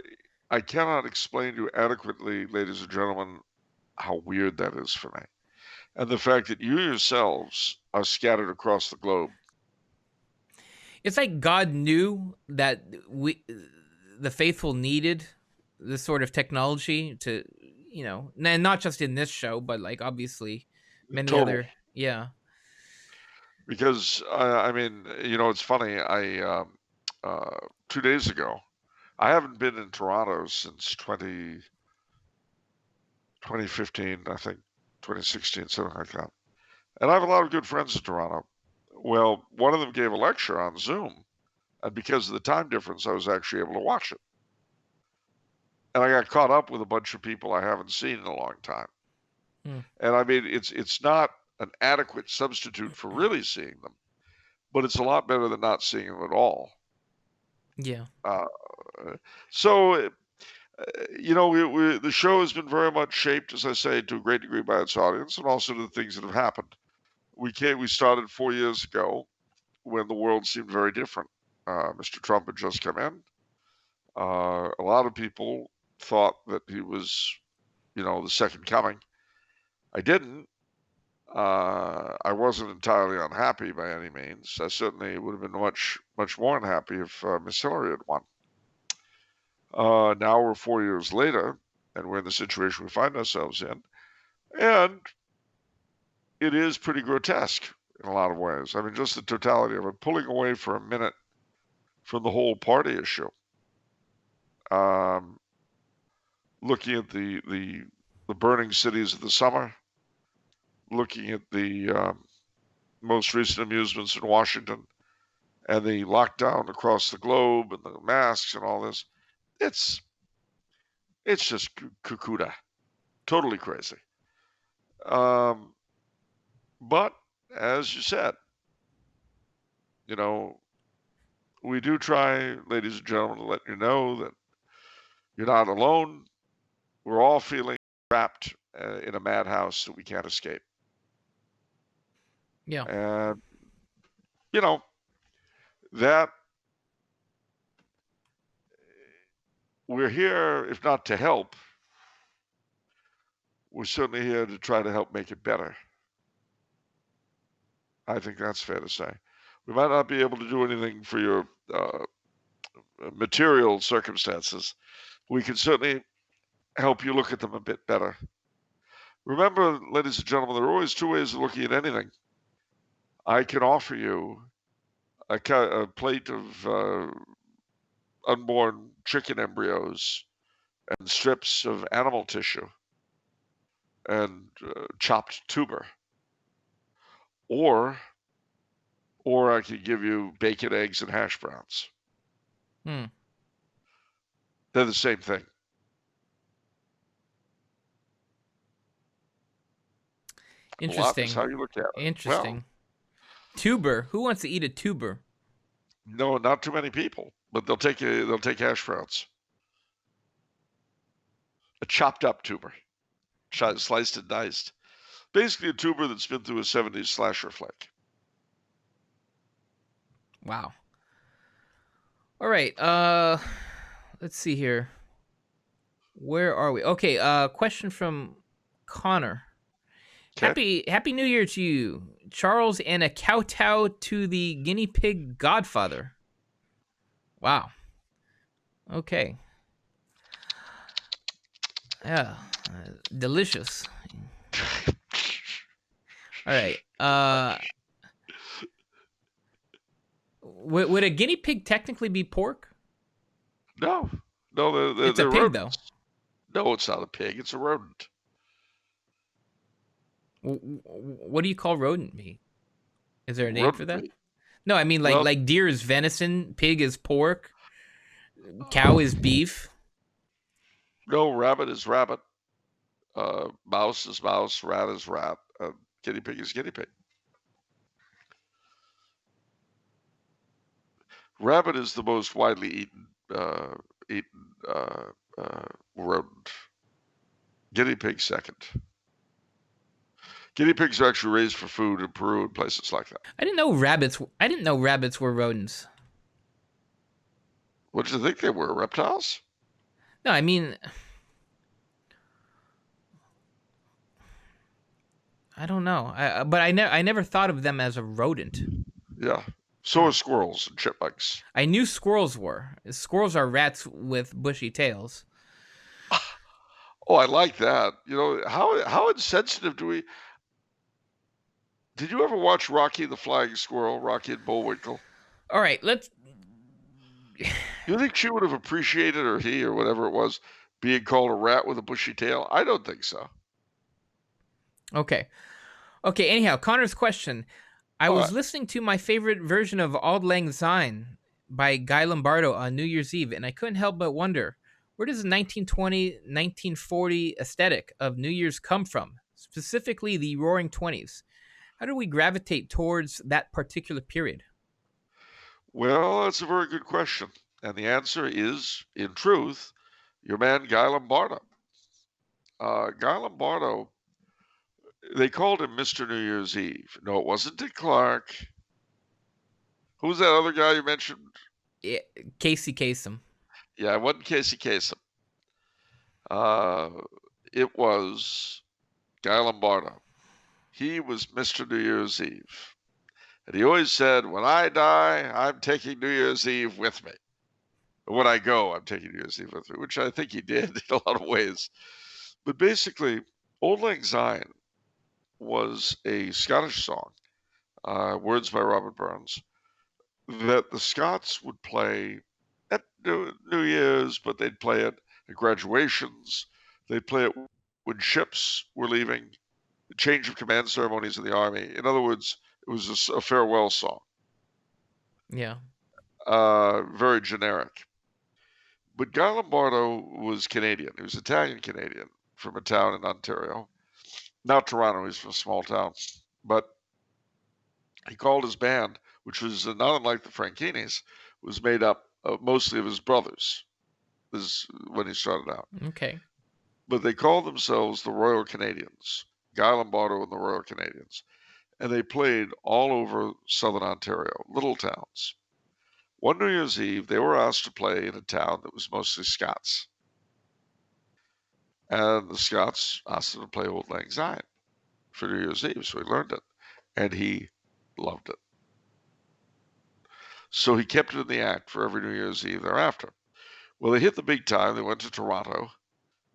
I cannot explain to you adequately, ladies and gentlemen, how weird that is for me. And the fact that you yourselves are scattered across the globe. It's like God knew that the faithful, needed this sort of technology to, and not just in this show, but like obviously many Total. other. Yeah. Because, I mean, it's funny. 2 days ago, I haven't been in Toronto since 2015, I think, 2016, something like that. And I have a lot of good friends in Toronto. Well, one of them gave a lecture on Zoom, and because of the time difference, I was actually able to watch it. And I got caught up with a bunch of people I haven't seen in a long time. Hmm. And I mean, it's not an adequate substitute for really seeing them, but it's a lot better than not seeing them at all. Yeah. Uh, so the show has been very much shaped, as I say, to a great degree by its audience and also to the things that have happened. We started 4 years ago when the world seemed very different. Mr. Trump had just come in. A lot of people thought that he was, the second coming. I didn't. I wasn't entirely unhappy by any means. I certainly would have been much, much more unhappy if Miss Hillary had won. Now we're 4 years later, and we're in the situation we find ourselves in, and it is pretty grotesque in a lot of ways. I mean, just the totality of it, pulling away for a minute from the whole party issue, um, looking at the burning cities of the summer, looking at the most recent amusements in Washington, and the lockdown across the globe, and the masks and all this. It's just cuckoo, totally crazy. But as you said, we do try, ladies and gentlemen, to let you know that you're not alone. We're all feeling trapped in a madhouse that we can't escape. Yeah. And, you know, that we're here, if not to help, we're certainly here to try to help make it better. I think that's fair to say. We might not be able to do anything for your material circumstances. We can certainly help you look at them a bit better. Remember, ladies and gentlemen, there are always two ways of looking at anything. I can offer you a plate of unborn chicken embryos and strips of animal tissue and chopped tuber, or I could give you bacon, eggs, and hash browns. Hmm. They're the same thing. A lot is Interesting. how you look at it. Well, Interesting. Tuber. Who wants to eat a tuber? no, not too many people, but they'll take hash browns. A chopped up tuber, sliced and diced. Basically, a tuber that's been through a 70s slasher flick. Wow. All right. Let's see here. Where are we? Okay. Question from Connor. Okay. Happy New Year to you, Charles, and a kowtow to the guinea pig godfather. Wow. Okay. Yeah. Delicious. All right. Would a guinea pig technically be pork? No, It's a they're pig, though. rodents. No, it's not a pig. It's a rodent. What do you call rodent meat? Is there a name for Rodent that? meat. No, I mean Well, like deer is venison, pig is pork, cow is beef. no, rabbit is rabbit. Mouse is mouse. Rat is rat. Guinea pig is guinea pig. Rabbit is the most widely eaten rodent. Guinea pig second. Guinea pigs are actually raised for food in Peru and places like that. I didn't know rabbits. I didn't know rabbits were rodents. What did you think they were? Reptiles? No, I mean, I don't know. But I never thought of them as a rodent. Yeah. So Huh. are squirrels and chipmunks. I knew squirrels were. Squirrels are rats with bushy tails. Oh, I like that. How insensitive do we? Did you ever watch Rocky the Flying Squirrel, Rocky and Bullwinkle? All right, let's. You think she would have appreciated, or he, or whatever it was, being called a rat with a bushy tail? I don't think so. Okay. Okay, anyhow, Connor's question. I All was right. listening to my favorite version of Auld Lang Syne by Guy Lombardo on New Year's Eve, and I couldn't help but wonder, where does the 1920, 1940 aesthetic of New Year's come from? Specifically, the Roaring Twenties. How do we gravitate towards that particular period? Well, that's a very good question. And the answer is, in truth, your man Guy Lombardo. Guy Lombardo, they called him Mr. New Year's Eve. No, it wasn't Dick Clark. Who's that other guy you mentioned? Yeah, Casey Kasem. Yeah, it wasn't Casey Kasem. Uh, it was Guy Lombardo. He was Mr. New Year's Eve. And he always said, when I die, I'm taking New Year's Eve with me. When I go, I'm taking New Year's Eve with me, which I think he did in a lot of ways. But basically, Auld Lang Syne was a Scottish song, words by Robert Burns, that the Scots would play at New Year's, but they'd play it at graduations. They'd play it when ships were leaving, change of command ceremonies in the army. In other words, it was a farewell song, Yeah. very generic. But Guy Lombardo was Canadian. He was Italian Canadian from a town in Ontario. Not Toronto, he's from a small town. But he called his band, which was not unlike the Frankinis, was made up mostly of his brothers. This is when he started out. Okay. But they called themselves the Royal Canadians, Guy Lombardo and the Royal Canadians. And they played all over southern Ontario, little towns. One New Year's Eve, they were asked to play in a town that was mostly Scots. And the Scots asked him to play Auld Lang Syne for New Year's Eve, so he learned it. And he loved it. So he kept it in the act for every New Year's Eve thereafter. Well, they hit the big time. They went to Toronto,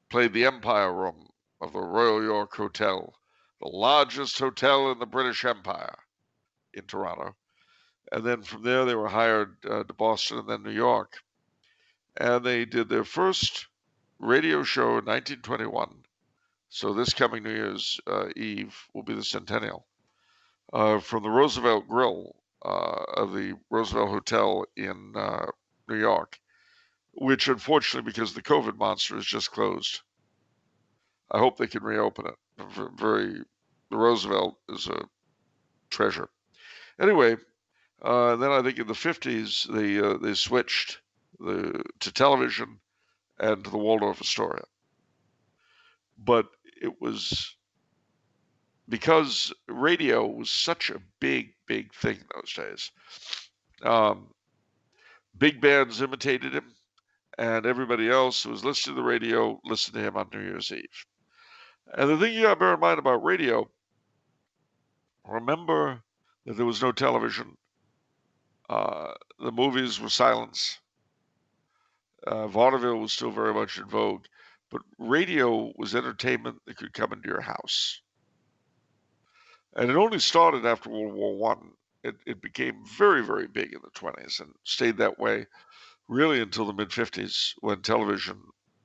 played the Empire Room of the Royal York Hotel, the largest hotel in the British Empire in Toronto. And then from there, they were hired to Boston and then New York. And they did their first radio show in 1921. So this coming New Year's Eve will be the centennial. From the Roosevelt Grill of the Roosevelt Hotel in New York, which unfortunately, because the COVID monster is just closed. I hope they can reopen it. The Roosevelt is a treasure. Anyway, then I think in the 50s they switched to television and to the Waldorf Astoria. But it was because radio was such a big thing in those days. Um, big bands imitated him, and everybody else who was listening to the radio listened to him on New Year's Eve. And the thing you got to bear in mind about radio, remember that there was no television. The movies were silence. Vaudeville was still very much in vogue, but radio was entertainment that could come into your house. And it only started after World War One. It became very big in the 20s and stayed that way really until the mid 50s when television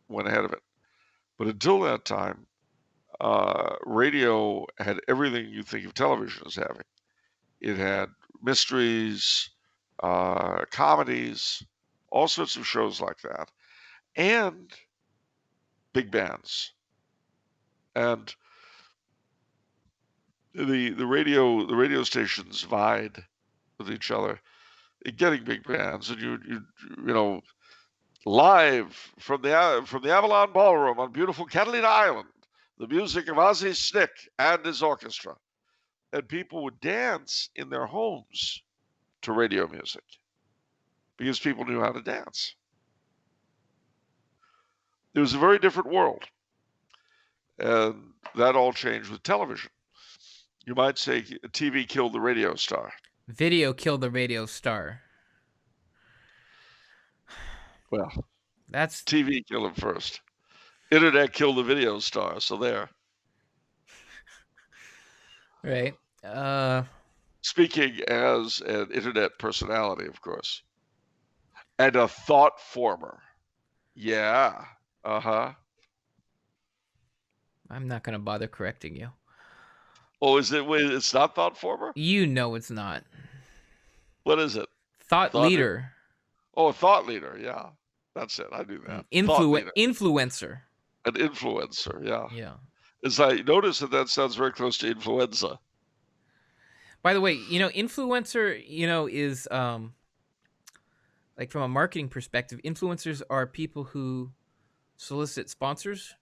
went ahead of it. But until that time, radio had everything you think of television as having. It had mysteries, comedies, all sorts of shows like that, and big bands. And the radio stations vied with each other in getting big bands, and you know live from the Avalon Ballroom on beautiful Catalina Island, the music of Ozzie Snick and his orchestra, and people would dance in their homes to radio music because people knew how to dance. It was a very different world, and that all changed with television. You might say TV killed the radio star. Video killed the radio star. Well, That's TV killed him first. Internet killed the video star. So there. right. Speaking as an internet personality, of course. And a thought former. Yeah. Uh-huh. I'm not going to bother correcting you. Oh, is it? Wait, it's not thought former? You know it's not. What is it? Thought Thought. leader. Oh, a thought leader. Yeah, that's it. I knew that. Thought leader. Influencer. An influencer. Yeah. Yeah. As I notice that sounds very close to influenza. By the way, influencer, is like from a marketing perspective, influencers are people who solicit sponsors,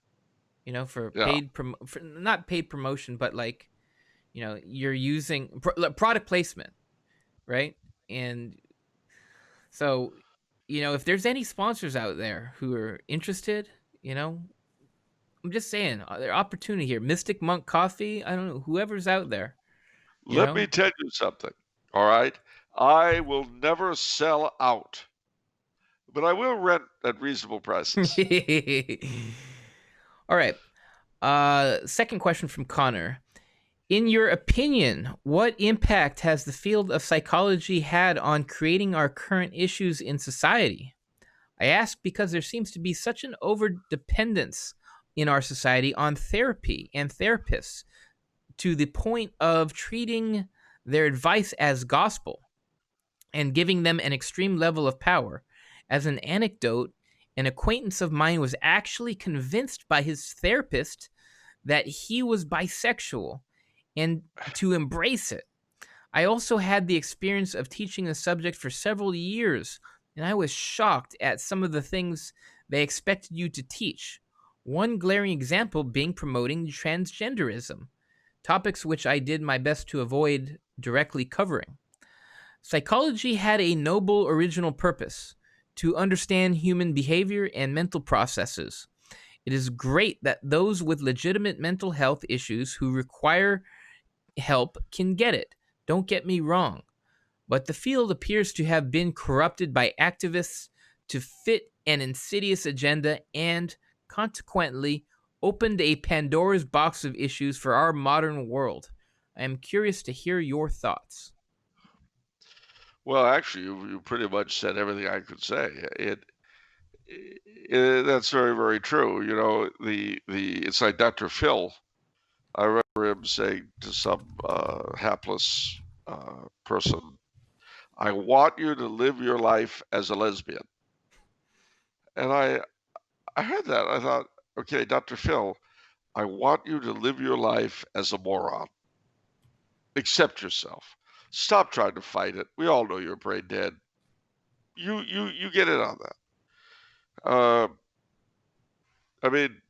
for Yeah. for not paid promotion, but like, you're using product placement, right? And so, if there's any sponsors out there who are interested, I'm just saying, there opportunity here. Mystic Monk Coffee, I don't know, whoever's out there, you Let me know. tell you something. All right. I will never sell out, but I will rent at reasonable prices. All right. Second question from Connor. In your opinion, what impact has the field of psychology had on creating our current issues in society? I ask because there seems to be such an overdependence in our society on therapy and therapists to the point of treating their advice as gospel and giving them an extreme level of power. As an anecdote, an acquaintance of mine was actually convinced by his therapist that he was bisexual and to embrace it. I also had the experience of teaching the subject for several years, and I was shocked at some of the things they expected you to teach. One glaring example being promoting transgenderism, topics which I did my best to avoid directly covering. Psychology had a noble original purpose to understand human behavior and mental processes. It is great that those with legitimate mental health issues who require help can get it. Don't get me wrong. But the field appears to have been corrupted by activists to fit an insidious agenda and, consequently, opened a Pandora's box of issues for our modern world. I am curious to hear your thoughts. Well, actually, you pretty much said everything I could say. That's very, very true. It's like Dr. Phil. I remember him saying to some hapless person, "I want you to live your life as a lesbian." And I heard that. I thought, okay, Dr. Phil, I want you to live your life as a moron. Accept yourself. Stop trying to fight it. We all know you're brain dead. You get in on that. I mean,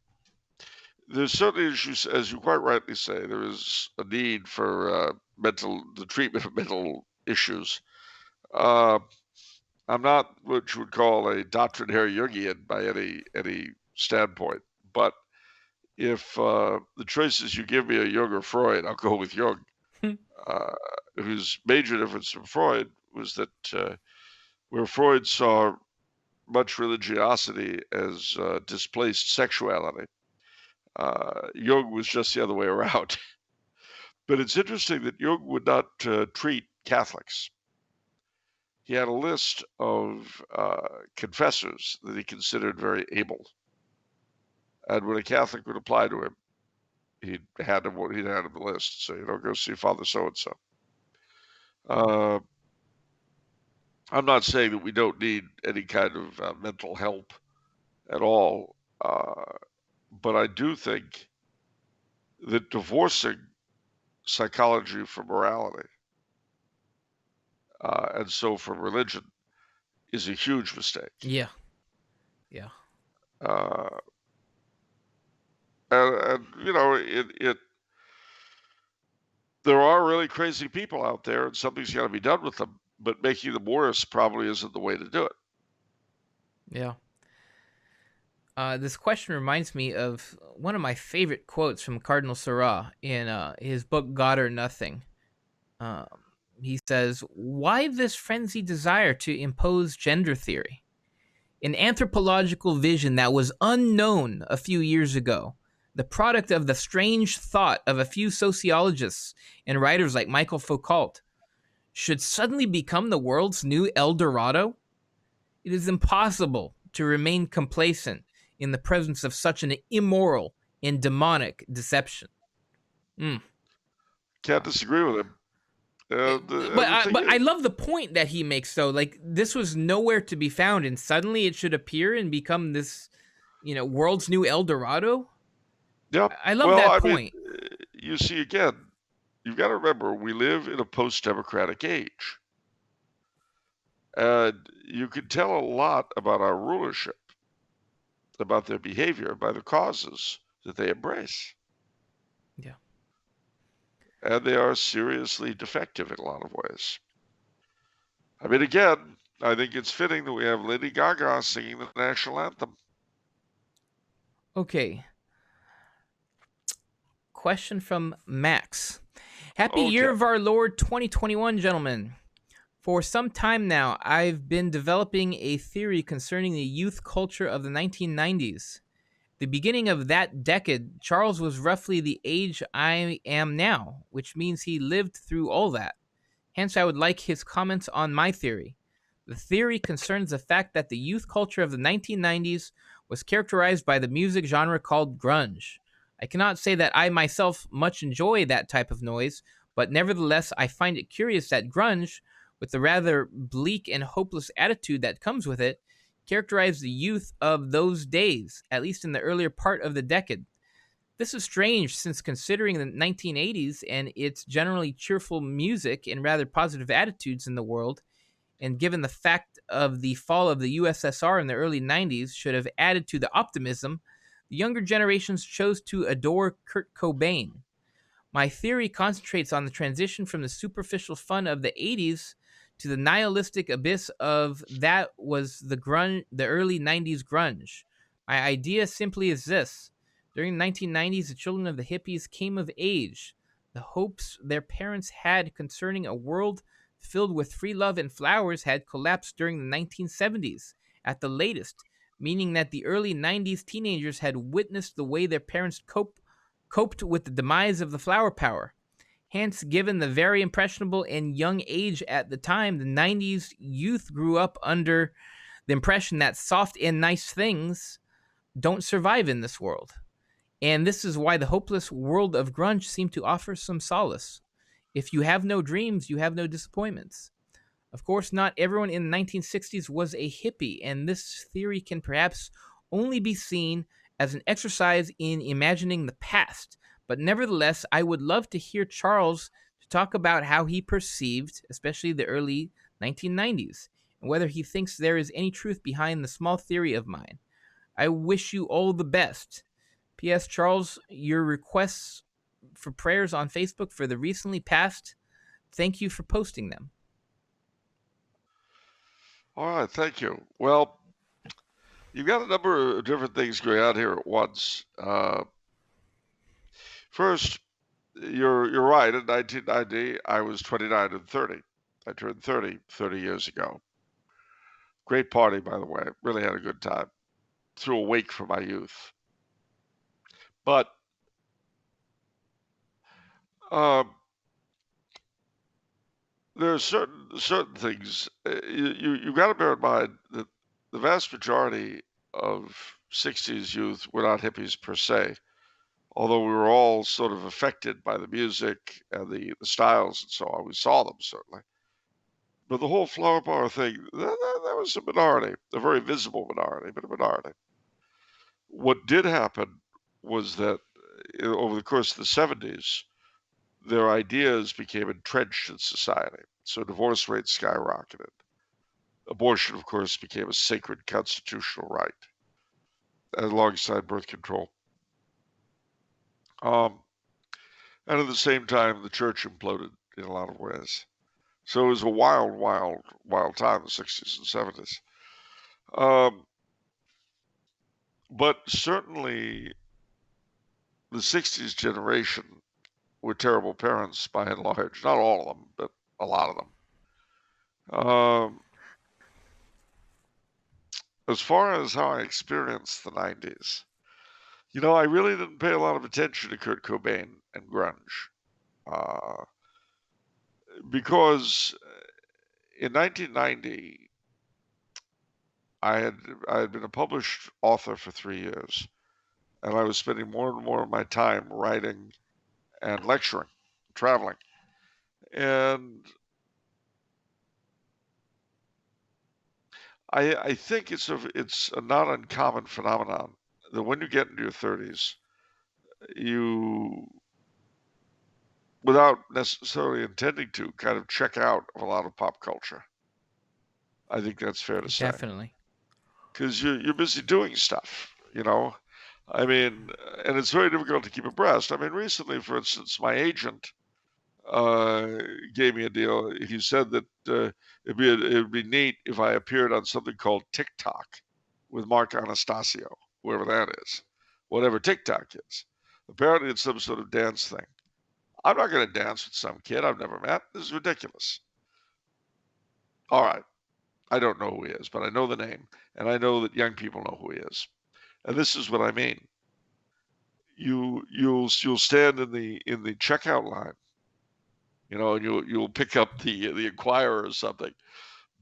there's certainly issues, as you quite rightly say. There is a need for the treatment of mental issues. Uh, I'm not what you would call a doctrinaire Jungian by any standpoint, but if the choices you give me are Jung or Freud, I'll go with Jung, whose major difference from Freud was that where Freud saw much religiosity as displaced sexuality, Jung was just the other way around. But it's interesting that Jung would not treat Catholics. He had a list of confessors that he considered very able. And when a Catholic would apply to him, he'd hand him the list. So, go see Father so-and-so. I'm not saying that we don't need any kind of mental help at all. But I do think that divorcing psychology from morality and so from religion is a huge mistake. Yeah. Yeah. And there are really crazy people out there, and something's got to be done with them. But making them worse probably isn't the way to do it. Yeah. This question reminds me of one of my favorite quotes from Cardinal Sarah in his book God or Nothing. He says, "Why this frenzied desire to impose gender theory? An anthropological vision that was unknown a few years ago, the product of the strange thought of a few sociologists and writers like Michael Foucault, should suddenly become the world's new El Dorado? It is impossible to remain complacent in the presence of such an immoral and demonic deception. Mm. Can't disagree with him. But The thing I is, love the point that he makes though. Like this was nowhere to be found, and suddenly it should appear and become this, world's new El Dorado. yep. I love Well, that I mean, point. you see, again, you've got to remember we live in a post-democratic age, and you can tell a lot about our rulership, about their behavior, by the causes that they embrace, Yeah. and they are seriously defective in a lot of ways. I mean, again, I think it's fitting that we have Lady Gaga singing the national anthem. Okay. Question from Max. Happy Year Okay. of Our Lord 2021, gentlemen. For some time now, I've been developing a theory concerning the youth culture of the 1990s. The beginning of that decade, Charles was roughly the age I am now, which means he lived through all that. Hence, I would like his comments on my theory. The theory concerns the fact that the youth culture of the 1990s was characterized by the music genre called grunge. I cannot say that I myself much enjoy that type of noise, but nevertheless, I find it curious that grunge, with the rather bleak and hopeless attitude that comes with it, characterized the youth of those days, at least in the earlier part of the decade. This is strange since considering the 1980s and its generally cheerful music and rather positive attitudes in the world, and given the fact of the fall of the USSR in the early 90s should have added to the optimism, the younger generations chose to adore Kurt Cobain. My theory concentrates on the transition from the superficial fun of the 80s to the nihilistic abyss of that was the early 90s grunge. My idea simply is this. During the 1990s, the children of the hippies came of age. The hopes their parents had concerning a world filled with free love and flowers had collapsed during the 1970s at the latest, meaning that the early 90s teenagers had witnessed the way their parents coped with the demise of the flower power. Hence, given the very impressionable and young age at the time, the 90s youth grew up under the impression that soft and nice things don't survive in this world. And this is why the hopeless world of grunge seemed to offer some solace. If you have no dreams, you have no disappointments. Of course, not everyone in the 1960s was a hippie, and this theory can perhaps only be seen as an exercise in imagining the past. But nevertheless, I would love to hear Charles to talk about how he perceived, especially the early 1990s, and whether he thinks there is any truth behind the small theory of mine. I wish you all the best. P.S. Charles, your requests for prayers on Facebook for the recently passed, thank you for posting them. All right, thank you. Well, you've got a number of different things going on here at once. First, you're right. In 1990, I was 29 and 30. I turned 30 years ago. Great party, by the way. Really had a good time. Threw a wake for my youth. But um, there are certain things you got to bear in mind that the vast majority of 60s youth were not hippies per se, although we were all sort of affected by the music and the styles and so on. We saw them certainly. But the whole flower power thing, that was a minority, a very visible minority, but a minority. What did happen was that over the course of the 70s, their ideas became entrenched in society. So divorce rates skyrocketed. Abortion, of course, became a sacred constitutional right alongside birth control. Um, and at the same time, the church imploded in a lot of ways. So it was a wild, wild, wild time, the 60s and 70s. Um, but certainly the 60s generation were terrible parents by and large. Not all of them, but a lot of them. As far as how I experienced the 90s, I really didn't pay a lot of attention to Kurt Cobain and grunge uh, because in 1990, I had I had been a published author for 3 years, and I was spending more and more of my time writing and lecturing, traveling, and I think it's a not uncommon phenomenon that when you get into your 30s, you, without necessarily intending to, kind of check out of a lot of pop culture. I think that's fair to say Definitely. because you're busy doing stuff, you know. I mean, and it's very difficult to keep abreast. I mean, recently, for instance, my agent uh, gave me a deal. He said that it'd be neat if I appeared on something called TikTok with Mark Anastasio, whoever that is, whatever TikTok is. Apparently, it's some sort of dance thing. I'm not going to dance with some kid I've never met. This is ridiculous. All right, I don't know who he is, but I know the name, and I know that young people know who he is. And this is what I mean. You'll stand in the checkout line, and you'll pick up the Inquirer or something.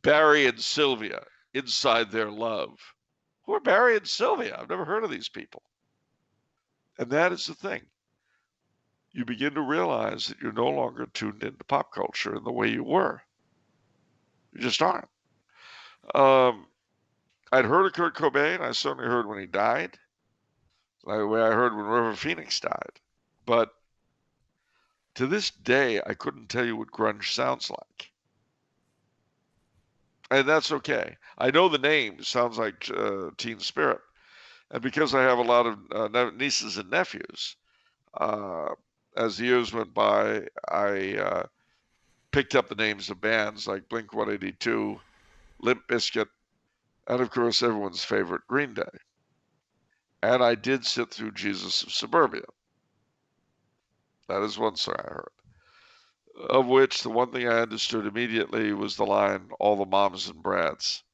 Barry and Sylvia inside their love. Who are Barry and Sylvia? I've never heard of these people. And that is the thing. You begin to realize that you're no longer tuned into pop culture in the way you were. You just aren't. Um, I'd heard of Kurt Cobain. I certainly heard when he died. I heard when River Phoenix died. But to this day, I couldn't tell you what grunge sounds like. And that's okay. I know the name sounds like Teen Spirit. And because I have a lot of nieces and nephews, uh, as the years went by, I picked up the names of bands like Blink 182, Limp Bizkit, and of course everyone's favorite Green Day. And I did sit through Jesus of Suburbia. That is one song I heard. Of which the one thing I understood immediately was the line, "All the moms and brads."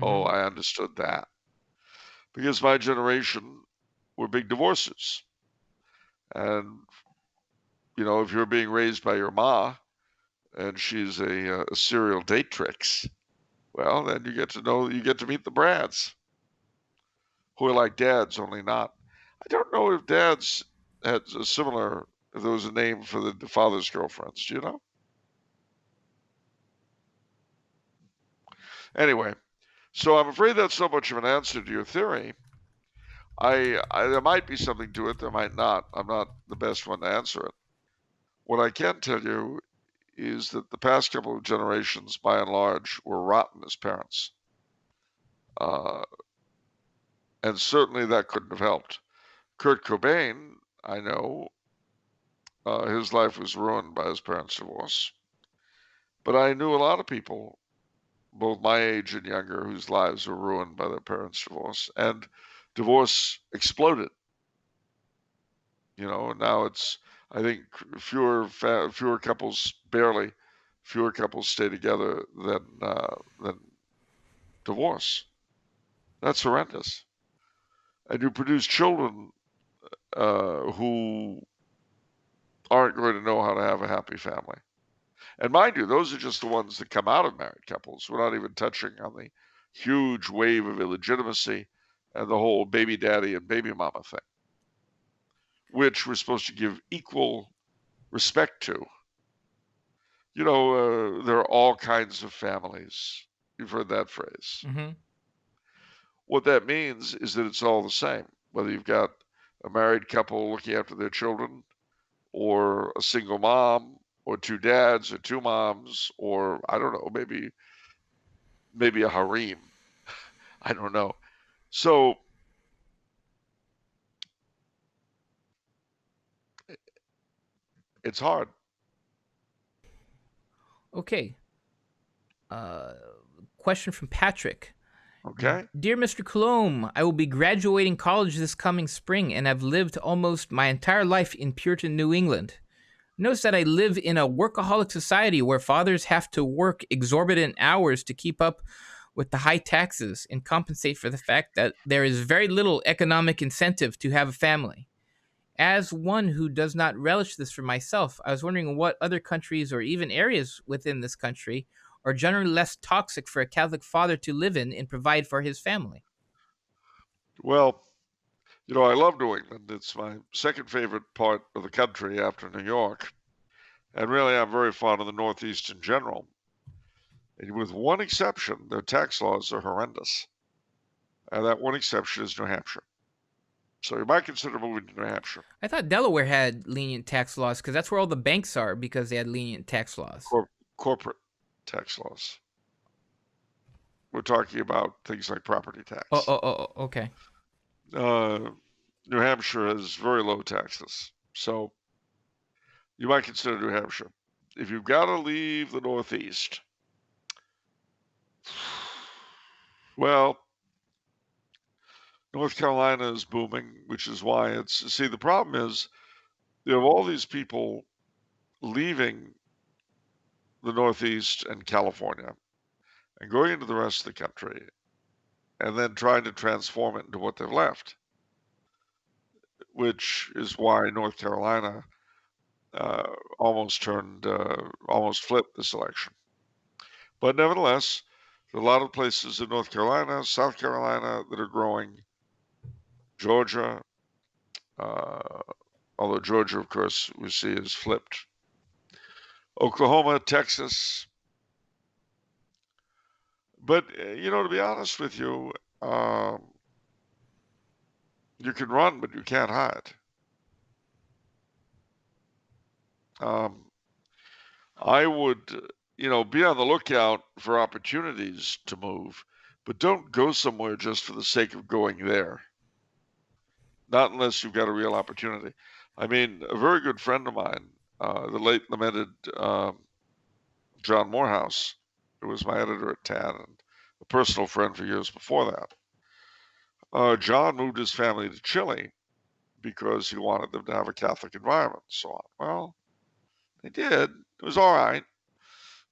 Oh, Mm-hmm. I understood that. Because my generation were big divorces. And, if you're being raised by your ma and she's a serial date tricks, well, then you get to meet the brads who are like dads, only not. I don't know if dads had a similar, if there was a name for the father's girlfriends. Do you know? Anyway, so I'm afraid that's not much of an answer to your theory. There might be something to it, there might not. I'm not the best one to answer it. What I can tell you is that the past couple of generations, by and large, were rotten as parents. Uh, and certainly that couldn't have helped. Kurt Cobain, I know, his life was ruined by his parents' divorce. But I knew a lot of people, both my age and younger, whose lives were ruined by their parents' divorce. And divorce exploded. Now it's, I think, fewer couples, barely fewer couples stay together than divorce. That's horrendous. And you produce children who aren't going to know how to have a happy family. And mind you, those are just the ones that come out of married couples. We're not even touching on the huge wave of illegitimacy and the whole baby daddy and baby mama thing, which we're supposed to give equal respect to. There are all kinds of families. You've heard that phrase. Mm-hmm. What that means is that it's all the same, whether you've got a married couple looking after their children, or a single mom, or two dads, or two moms, or I don't know, maybe a harem. I don't know. So it's hard. Okay. Question from Patrick. Okay. Dear Mr. Coulombe, I will be graduating college this coming spring and have lived almost my entire life in Puritan New England. Notice that I live in a workaholic society where fathers have to work exorbitant hours to keep up with the high taxes and compensate for the fact that there is very little economic incentive to have a family. As one who does not relish this for myself, I was wondering what other countries or even areas within this country are generally less toxic for a Catholic father to live in and provide for his family? Well, I love New England. It's my second favorite part of the country after New York. And really, I'm very fond of the Northeast in general. And with one exception, their tax laws are horrendous. And that one exception is New Hampshire. So you might consider moving to New Hampshire. I thought Delaware had lenient tax laws because that's where all the banks are because they had lenient tax laws. Corporate tax laws. We're talking about things like property tax. Okay. New Hampshire has very low taxes. So you might consider New Hampshire. If you've got to leave the Northeast, well, North Carolina is booming, which is why the problem is you have all these people leaving the Northeast and California and going into the rest of the country and then trying to transform it into what they've left, which is why North Carolina almost flipped this election. But nevertheless, there are a lot of places in North Carolina, South Carolina that are growing. Georgia, although Georgia, of course, we see is flipped. Oklahoma, Texas. But, to be honest with you, you can run, but you can't hide. I would, be on the lookout for opportunities to move, but don't go somewhere just for the sake of going there. Not unless you've got a real opportunity. I mean, a very good friend of mine, the late lamented John Morehouse, who was my editor at TAN and a personal friend for years before that. John moved his family to Chile because he wanted them to have a Catholic environment and so on. Well, they did. It was all right.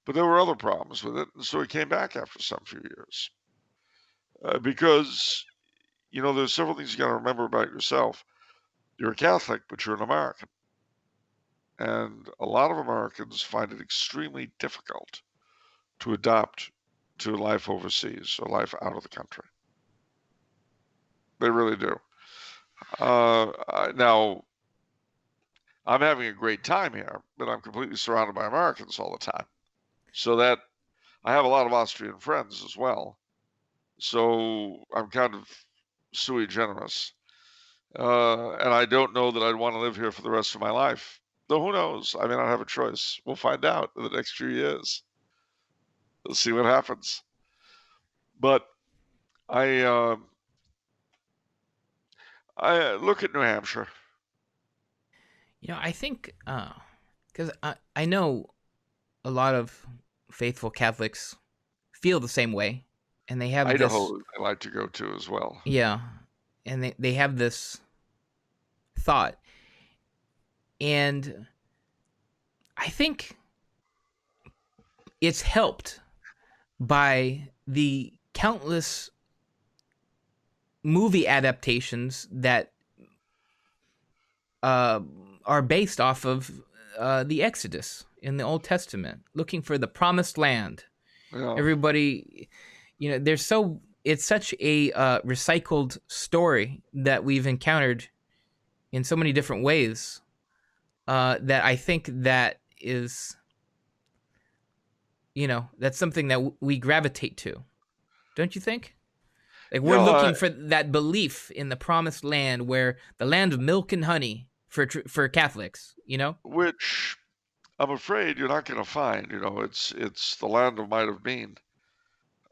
But there were other problems with it. And so he came back after some few years. Because, there's several things you got to remember about yourself. You're a Catholic, but you're an American. And a lot of Americans find it extremely difficult to adapt to life overseas or life out of the country. They really do. Now, I'm having a great time here, but I'm completely surrounded by Americans all the time. So that I have a lot of Austrian friends as well. So I'm kind of sui generis. And I don't know that I'd want to live here for the rest of my life. Though who knows? I may not have a choice. We'll find out in the next few years. We'll see what happens. But I look at New Hampshire. I think because I know a lot of faithful Catholics feel the same way, and they have Idaho, I like to go to as well. Yeah, and they have this thought, and I think it's helped by the countless movie adaptations that are based off of the Exodus in the Old Testament, looking for the promised land. Yeah. Everybody, it's such a recycled story that we've encountered in so many different ways that I think that is, that's something that we gravitate to. Don't you think? Like we're looking for that belief in the promised land, where the land of milk and honey for Catholics, Which I'm afraid you're not going to find. It's the land of might have been.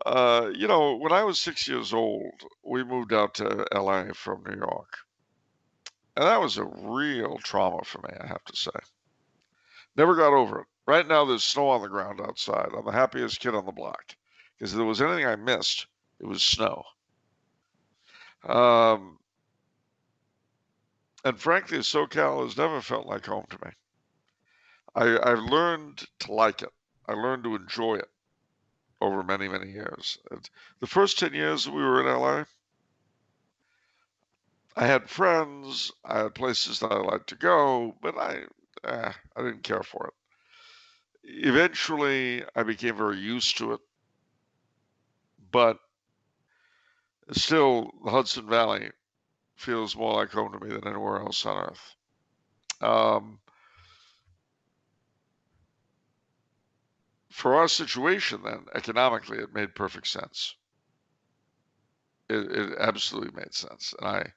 When I was 6 years old, we moved out to LA from New York. And that was a real trauma for me, I have to say. Never got over it. Right now, there's snow on the ground outside. I'm the happiest kid on the block. Because if there was anything I missed, it was snow. And frankly, SoCal has never felt like home to me. I've learned to like it. I learned to enjoy it over many, many years. The first 10 years that we were in LA, I had friends, I had places that I liked to go, but I didn't care for it. Eventually, I became very used to it, but still, the Hudson Valley feels more like home to me than anywhere else on earth. For our situation, then, economically, it made perfect sense. It absolutely made sense. And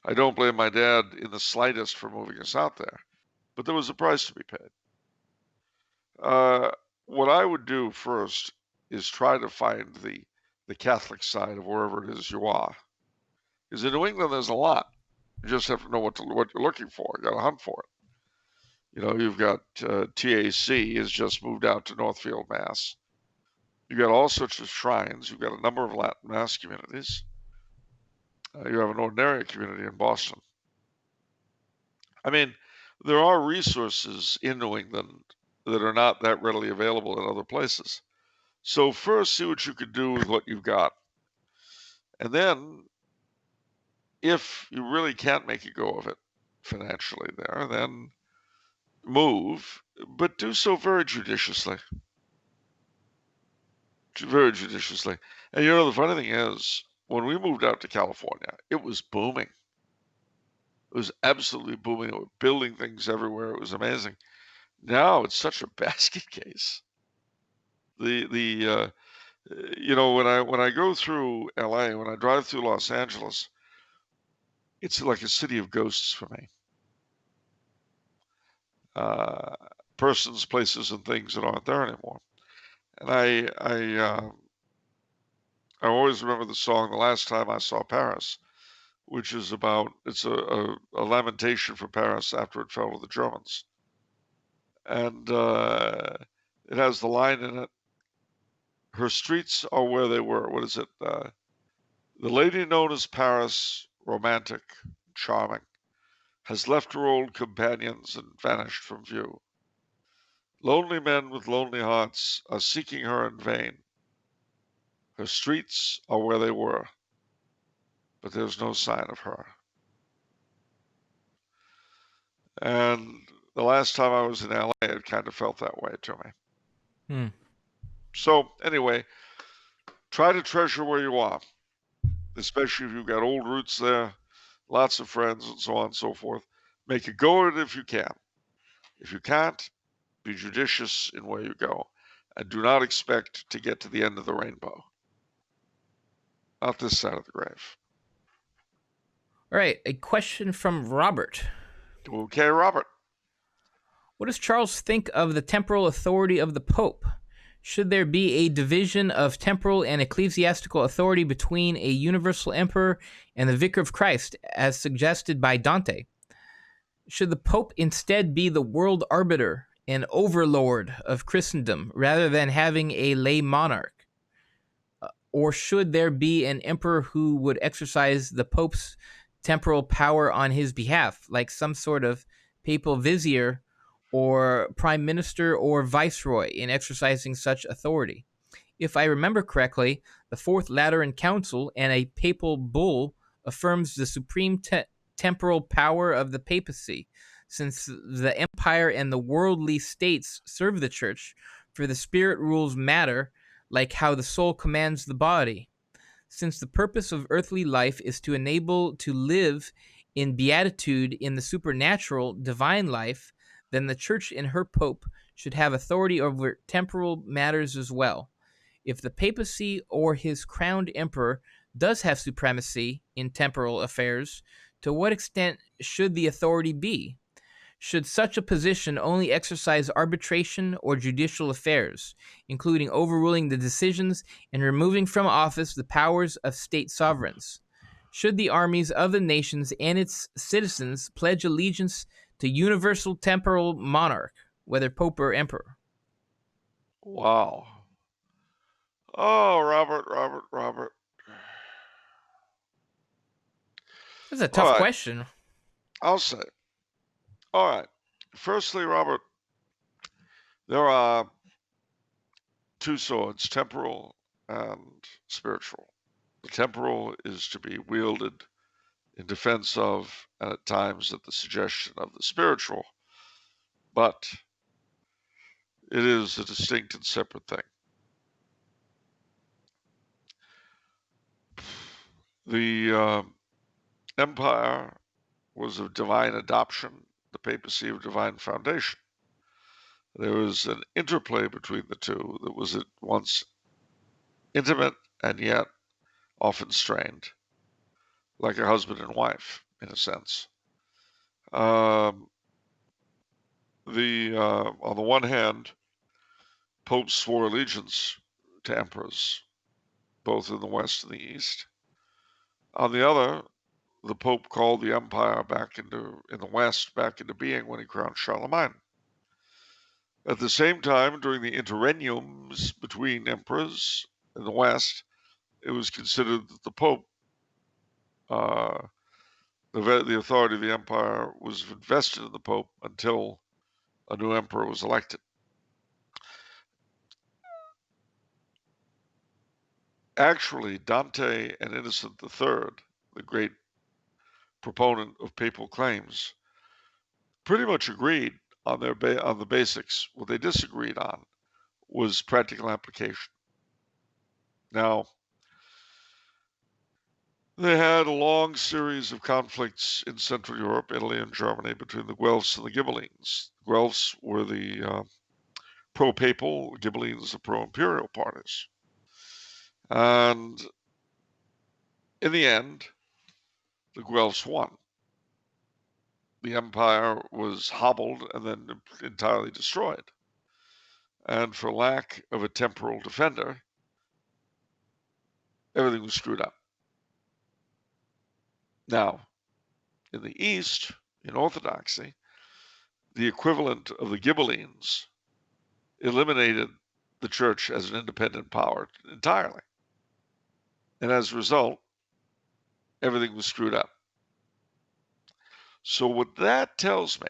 I don't blame my dad in the slightest for moving us out there, but there was a price to be paid. What I would do first is try to find the Catholic side of wherever it is you are. Because in New England, there's a lot. You just have to know what you're looking for. You got to hunt for it. You've got TAC has just moved out to Northfield, Mass. You've got all sorts of shrines. You've got a number of Latin Mass communities. You have an ordinary community in Boston. I mean, there are resources in New England that are not that readily available in other places. So first, see what you can do with what you've got. And then, if you really can't make a go of it financially there, then move, but do so very judiciously. Very judiciously. And the funny thing is, when we moved out to California, it was booming. It was absolutely booming. They were building things everywhere. It was amazing. Now it's such a basket case. When I go through LA, when I drive through Los Angeles, it's like a city of ghosts for me. Persons, places, and things that aren't there anymore. And I always remember the song "The Last Time I Saw Paris," which is it's a lamentation for Paris after it fell to the Germans, and it has the line in it: "Her streets are where they were." What is it? The lady known as Paris, romantic, charming, has left her old companions and vanished from view. Lonely men with lonely hearts are seeking her in vain. Her streets are where they were, but there's no sign of her. And the last time I was in LA, it kind of felt that way to me. So anyway, try to treasure where you are, especially if you've got old roots there, lots of friends, and so on and so forth. Make a go at it if you can. If you can't, be judicious in where you go, and do not expect to get to the end of the rainbow. Not this side of the grave. All right, a question from Robert. Okay, Robert. What does Charles think of the temporal authority of the Pope? Should there be a division of temporal and ecclesiastical authority between a universal emperor and the vicar of Christ, as suggested by Dante? Should the Pope instead be the world arbiter and overlord of Christendom rather than having a lay monarch? Or should there be an emperor who would exercise the Pope's temporal power on his behalf, like some sort of papal vizier or prime minister or viceroy in exercising such authority? If I remember correctly, the Fourth Lateran Council and a papal bull affirms the supreme temporal power of the papacy, since the empire and the worldly states serve the church, for the spirit rules matter like how the soul commands the body. Since the purpose of earthly life is to enable to live in beatitude in the supernatural divine life, then the church and her pope should have authority over temporal matters as well. If the papacy or his crowned emperor does have supremacy in temporal affairs, to what extent should the authority be? Should such a position only exercise arbitration or judicial affairs, including overruling the decisions and removing from office the powers of state sovereigns? Should the armies of the nations and its citizens pledge allegiance to universal temporal monarch, whether pope or emperor? Wow. Oh, Robert. That's a All tough right, question. I'll say. All right. Firstly, Robert, there are two swords, temporal and spiritual. The temporal is to be wielded in defense of, and at times at the suggestion of the spiritual. But It is a distinct and separate thing. The empire was of divine adoption, the papacy of divine foundation. There was an interplay between the two that was at once intimate and yet often strained, like a husband and wife, in a sense. On the one hand, popes swore allegiance to emperors, both in the West and the East. On the other, the Pope called the empire in the West back into being when he crowned Charlemagne. At the same time, during the interregnums between emperors in the West, it was considered that the Pope, the authority of the empire, was vested in the Pope until a new emperor was elected. Actually, Dante and Innocent III, the great proponent of papal claims, pretty much agreed on the basics. What they disagreed on was practical application. Now, they had a long series of conflicts in Central Europe, Italy, and Germany between the Guelphs and the Ghibellines. The Guelphs were the pro-papal, Ghibellines the pro-imperial parties. And in the end, the Guelphs won. The empire was hobbled and then entirely destroyed. And for lack of a temporal defender, everything was screwed up. Now, in the East, in Orthodoxy, the equivalent of the Ghibellines eliminated the church as an independent power entirely. And as a result, everything was screwed up. So what that tells me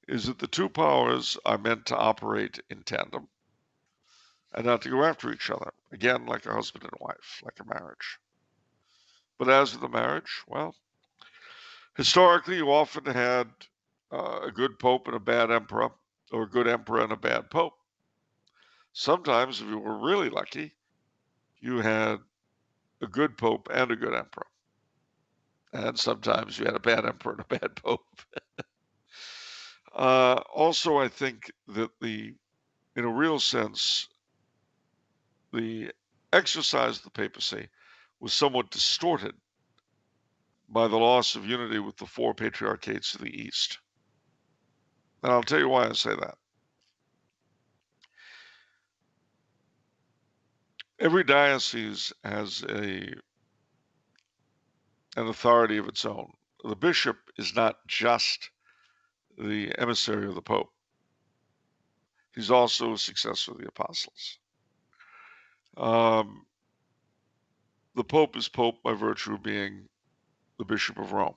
is that the two powers are meant to operate in tandem and not to go after each other. Again, like a husband and wife, like a marriage. But as with the marriage, well, historically, you often had a good pope and a bad emperor, or a good emperor and a bad pope. Sometimes, if you were really lucky, you had a good pope and a good emperor. And sometimes you had a bad emperor and a bad pope. Also, I think that in a real sense, the exercise of the papacy was somewhat distorted by the loss of unity with the four patriarchates of the East. And I'll tell you why I say that. Every diocese has an authority of its own. The bishop is not just the emissary of the Pope. He's also a successor of the apostles. The Pope is Pope by virtue of being the Bishop of Rome.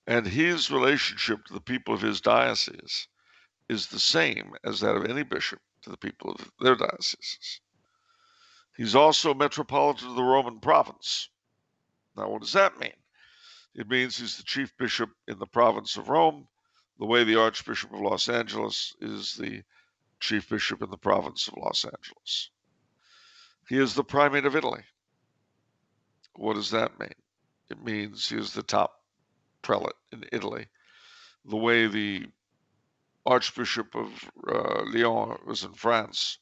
And his relationship to the people of his diocese is the same as that of any bishop to the people of their dioceses. He's also metropolitan of the Roman province. Now, what does that mean? It means he's the chief bishop in the province of Rome, the way the Archbishop of Los Angeles is the chief bishop in the province of Los Angeles. He is the primate of Italy. What does that mean? It means he is the top prelate in Italy, the way the Archbishop of Lyon was in France,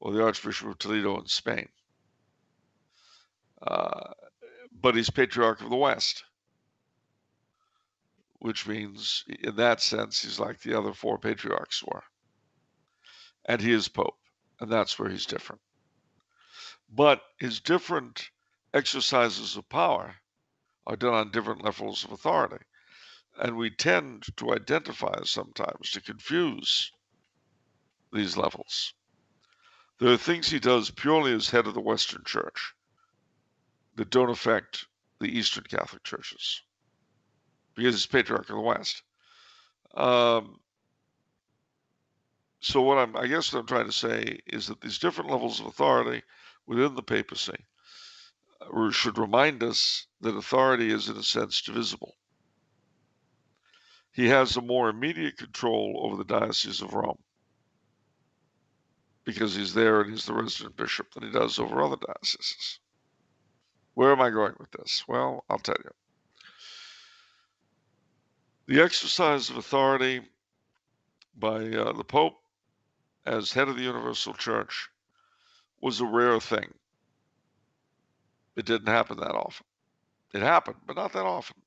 or the Archbishop of Toledo in Spain. But he's Patriarch of the West, which means, in that sense, he's like the other four patriarchs were. And he is Pope, and that's where he's different. But his different exercises of power are done on different levels of authority. And we tend to identify sometimes to confuse these levels. There are things he does purely as head of the Western Church that don't affect the Eastern Catholic churches because he's Patriarch of the West. So I guess what I'm trying to say is that these different levels of authority within the papacy should remind us that authority is, in a sense, divisible. he has a more immediate control over the Diocese of Rome because he's there and he's the resident bishop than he does over other dioceses. Where am I going with this? Well, I'll tell you. The exercise of authority by the Pope as head of the Universal Church was a rare thing. It didn't happen that often. It happened, but not that often.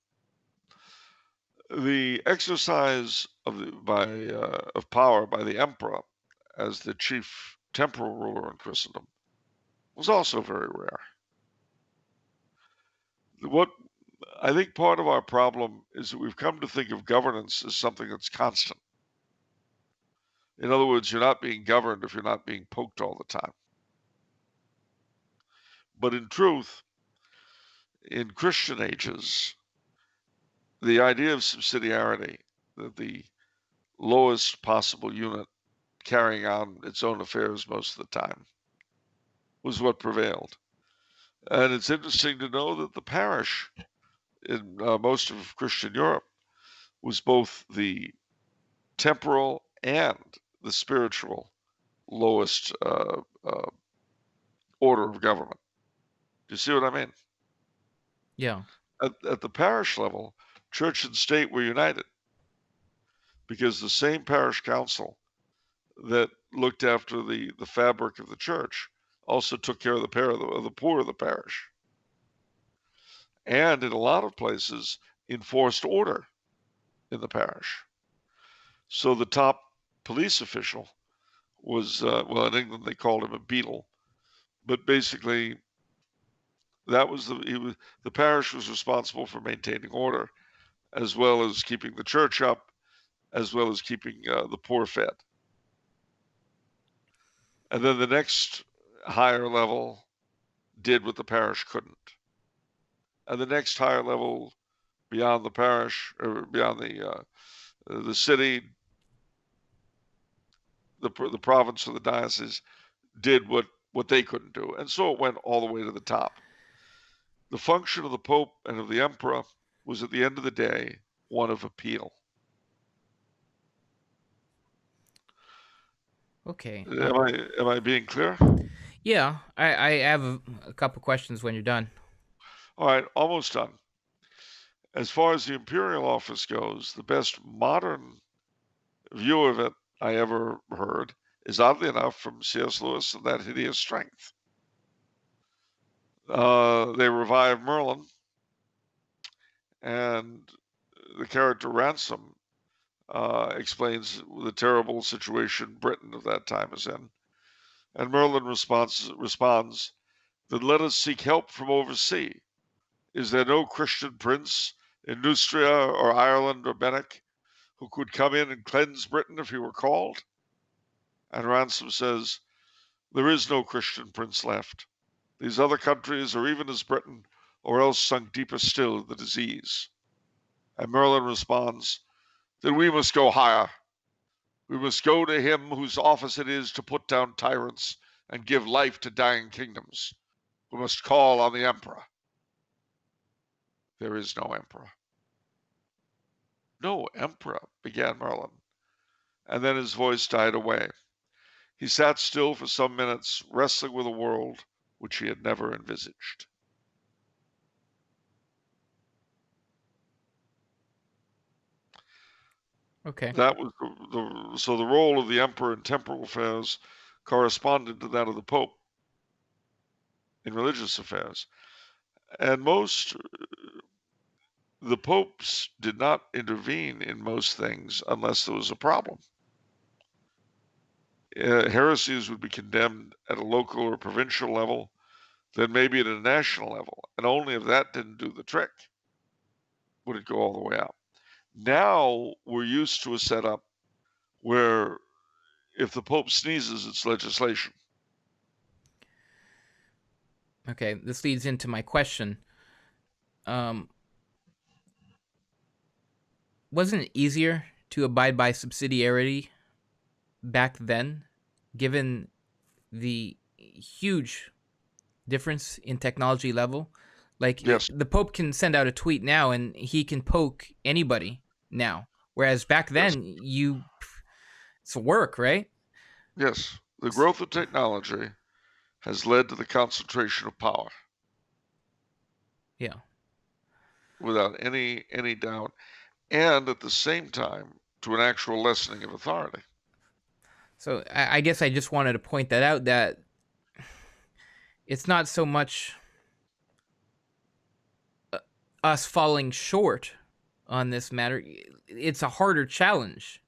The exercise of power by the emperor as the chief temporal ruler in Christendom was also very rare. What I think part of our problem is that we've come to think of governance as something that's constant. In other words, you're not being governed if you're not being poked all the time. But in truth, in Christian ages, the idea of subsidiarity, that the lowest possible unit carrying on its own affairs most of the time, was what prevailed. And it's interesting to know that the parish in most of Christian Europe was both the temporal and the spiritual lowest order of government. Do you see what I mean? Yeah. At the parish level, church and state were united because the same parish council that looked after the fabric of the church also took care of the poor of the parish. And in a lot of places, enforced order in the parish. So the top police official was, well, in England they called him a beadle, but basically the parish was responsible for maintaining order, as well as keeping the church up, as well as keeping the poor fed. And then the next higher level did what the parish couldn't. And the next higher level beyond the parish, or beyond the city, the province or the diocese, did what they couldn't do. And so it went all the way to the top. The function of the Pope and of the Emperor was, at the end of the day, one of appeal. Okay. Am I being clear? Yeah, I have a couple questions when you're done. All right, almost done. As far as the imperial office goes, the best modern view of it I ever heard is, oddly enough, from C.S. Lewis and That Hideous Strength. They revived Merlin, and the character Ransom explains the terrible situation Britain of that time is in. And Merlin responds that let us seek help from oversea. Is there no Christian prince in Neustria or Ireland or Benwick who could come in and cleanse Britain if he were called? And Ransom says, there is no Christian prince left. These other countries are even as Britain, or else sunk deeper still in the disease. And Merlin responds, then we must go higher. We must go to him whose office it is to put down tyrants and give life to dying kingdoms. We must call on the emperor. There is no emperor. No emperor, began Merlin, and then his voice died away. He sat still for some minutes, wrestling with a world which he had never envisaged. Okay. That was so the role of the emperor in temporal affairs corresponded to that of the pope in religious affairs. And the popes did not intervene in most things unless there was a problem. Heresies would be condemned at a local or provincial level, then maybe at a national level. And only if that didn't do the trick would it go all the way out. Now we're used to a setup where if the Pope sneezes, it's legislation. Okay, this leads into my question. Wasn't it easier to abide by subsidiarity back then, given the huge difference in technology level? Like, Yes. the Pope can send out a tweet now and he can poke anybody now. Whereas back Yes. then, it's work, right? Yes. The growth of technology has led to the concentration of power Yeah. without any doubt, and at the same time to an actual lessening of authority. So I guess I just wanted to point that out, that it's not so much us falling short on this matter. It's a harder challenge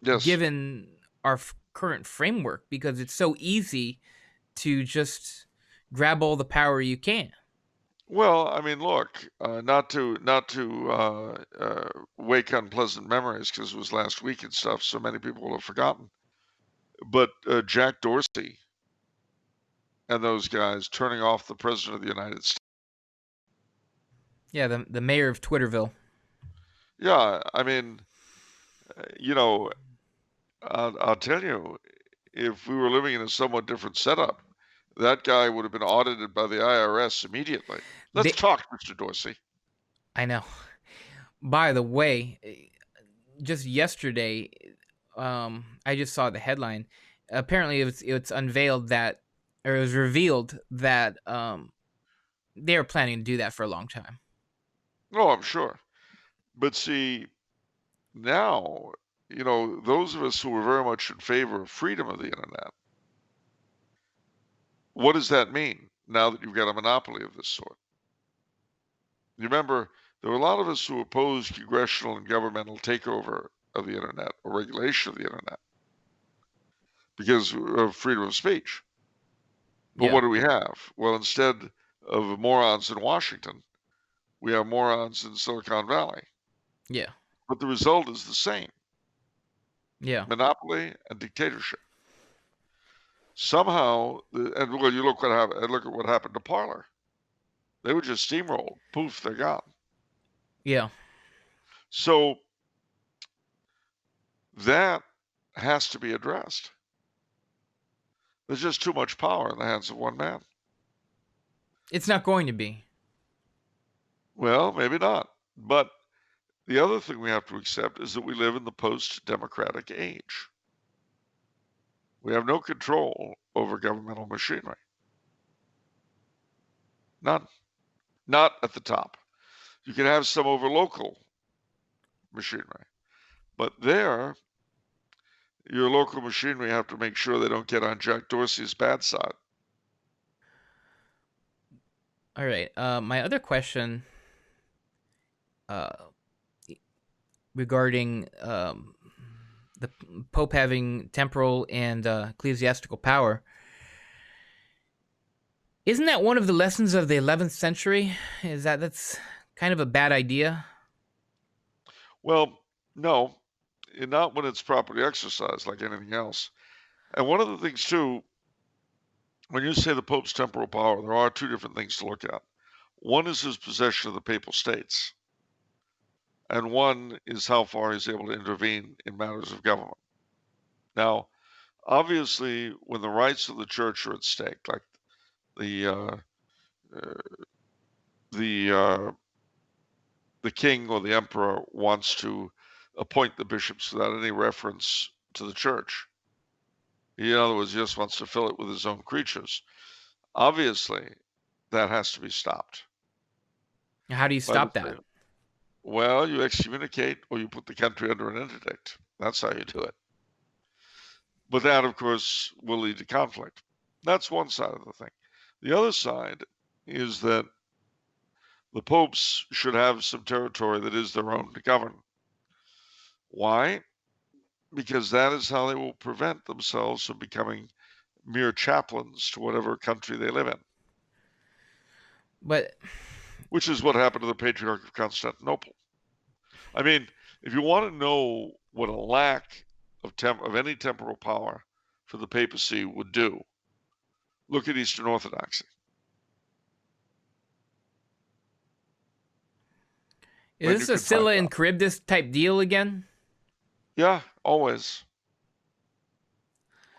Yes. given our current framework, because it's so easy to just grab all the power you can. Well, I mean, look, not to wake unpleasant memories because it was last week and stuff, so many people will have forgotten. But Jack Dorsey and those guys turning off the president of the United States. Yeah, the mayor of Twitterville. Yeah, I mean, you know, I'll tell you, if we were living in a somewhat different setup, that guy would have been audited by the IRS immediately. Let's They, talk, Mr. Dorsey. I know. By the way, just yesterday, I just saw the headline. Apparently, it's unveiled that, or it was revealed that they were planning to do that for a long time. Oh, I'm sure. But see, now, those of us who were very much in favor of freedom of the internet, what does that mean now that you've got a monopoly of this sort? You remember, there were a lot of us who opposed congressional and governmental takeover of the internet or regulation of the internet because of freedom of speech. But Yeah, what do we have? Well, instead of morons in Washington, we have morons in Silicon Valley. yeah, But the result is the same: yeah, monopoly and dictatorship. Somehow, and well, you look what happened. Look at what happened to Parler. They were just steamrolled. Poof, they're gone. yeah. So that has to be addressed. There's just too much power in the hands of one man. It's not going to be. Well, maybe not. But the other thing we have to accept is that we live in the post-democratic age. We have no control over governmental machinery. None. Not at the top. You can have some over local machinery. But there, your local machinery have to make sure they don't get on Jack Dorsey's bad side. All right. My other question, uh, regarding the Pope having temporal and ecclesiastical power. Isn't that one of the lessons of the 11th century? Is that's kind of a bad idea? Well, no, not when it's properly exercised like anything else. And one of the things, too, when you say the Pope's temporal power, there are two different things to look at. One is his possession of the papal states, and one is how far he's able to intervene in matters of government. Now, obviously, when the rights of the church are at stake, like the uh, uh, the the king or the emperor wants to appoint the bishops without any reference to the church. In other words, he just wants to fill it with his own creatures. Obviously, that has to be stopped How do you by the stop that? state. Well, you excommunicate or you put the country under an interdict. That's how you do it. But that, of course, will lead to conflict. That's one side of the thing. The other side is that the popes should have some territory that is their own to govern. Why? Because that is how they will prevent themselves from becoming mere chaplains to whatever country they live in, But which is what happened to the Patriarch of Constantinople. I mean, if you want to know what a lack of any temporal power for the papacy would do, look at Eastern Orthodoxy. is And you this a can find Scylla and out. Charybdis type deal again? Yeah, always.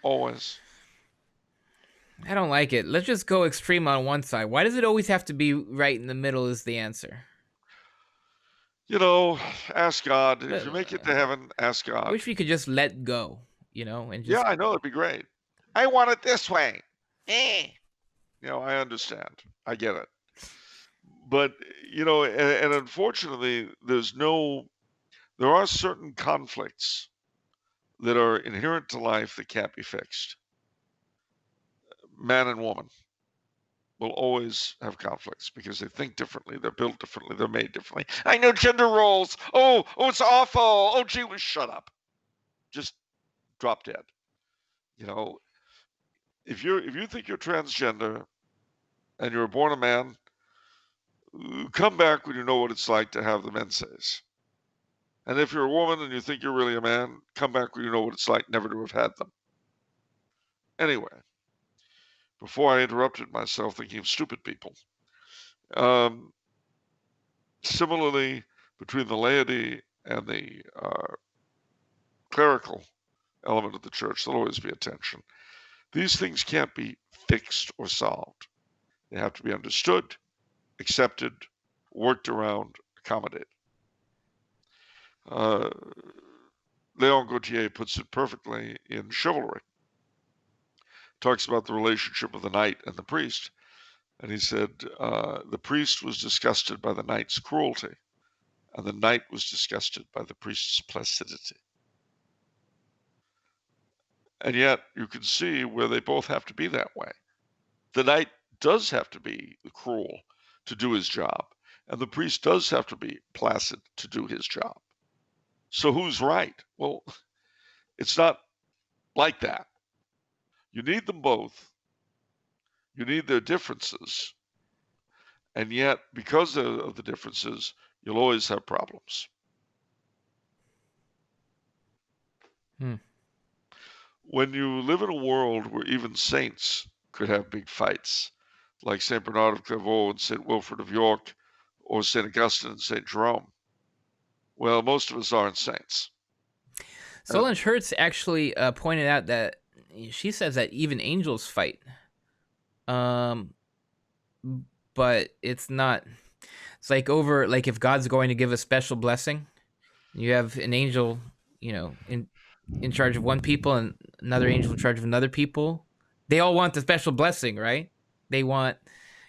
Always. I don't like it. Let's just go extreme on one side. Why does it always have to be right in the middle is the answer? ask God. If you Uh, make it to heaven, ask I God. wish we could just let go, and Yeah, just I know it'd be great. I want it this way. Eh. I understand. I get it. But, and unfortunately, there are certain conflicts that are inherent to life that can't be fixed. Man and woman will always have conflicts because they think differently, they're built differently, they're made differently. I know gender roles. Oh, it's awful. Oh, gee, shut up. Just drop dead. You know, if you think you're transgender and you're born a man, come back when you know what it's like to have the menses. And if you're a woman and you think you're really a man, come back when you know what it's like never to have had them. Anyway, before I interrupted myself thinking of stupid people, um, similarly, between the laity and the clerical element of the church, there'll always be a tension. These things can't be fixed or solved. They have to be understood, accepted, worked around, accommodated. Uh, Leon Gautier puts it perfectly in Chivalry. Talks about the relationship of the knight and the priest. And he said the priest was disgusted by the knight's cruelty, and the knight was disgusted by the priest's placidity. And yet you can see where they both have to be that way. The knight does have to be cruel to do his job, and the priest does have to be placid to do his job. So who's right? Well, it's not like that. You need them both. You need their differences. And yet, because of the differences, you'll always have problems. hmm. When you live in a world where even saints could have big fights, like St. Bernard of Clairvaux and St. Wilfrid of York, or St. Augustine and St. Jerome, well, most of us aren't saints. Solange Hertz actually pointed out that she says that even angels fight. Um, but it's not. It's like if God's going to give a special blessing, you have an angel, in charge of one people and another angel in charge of another people. They all want the special blessing, right? They want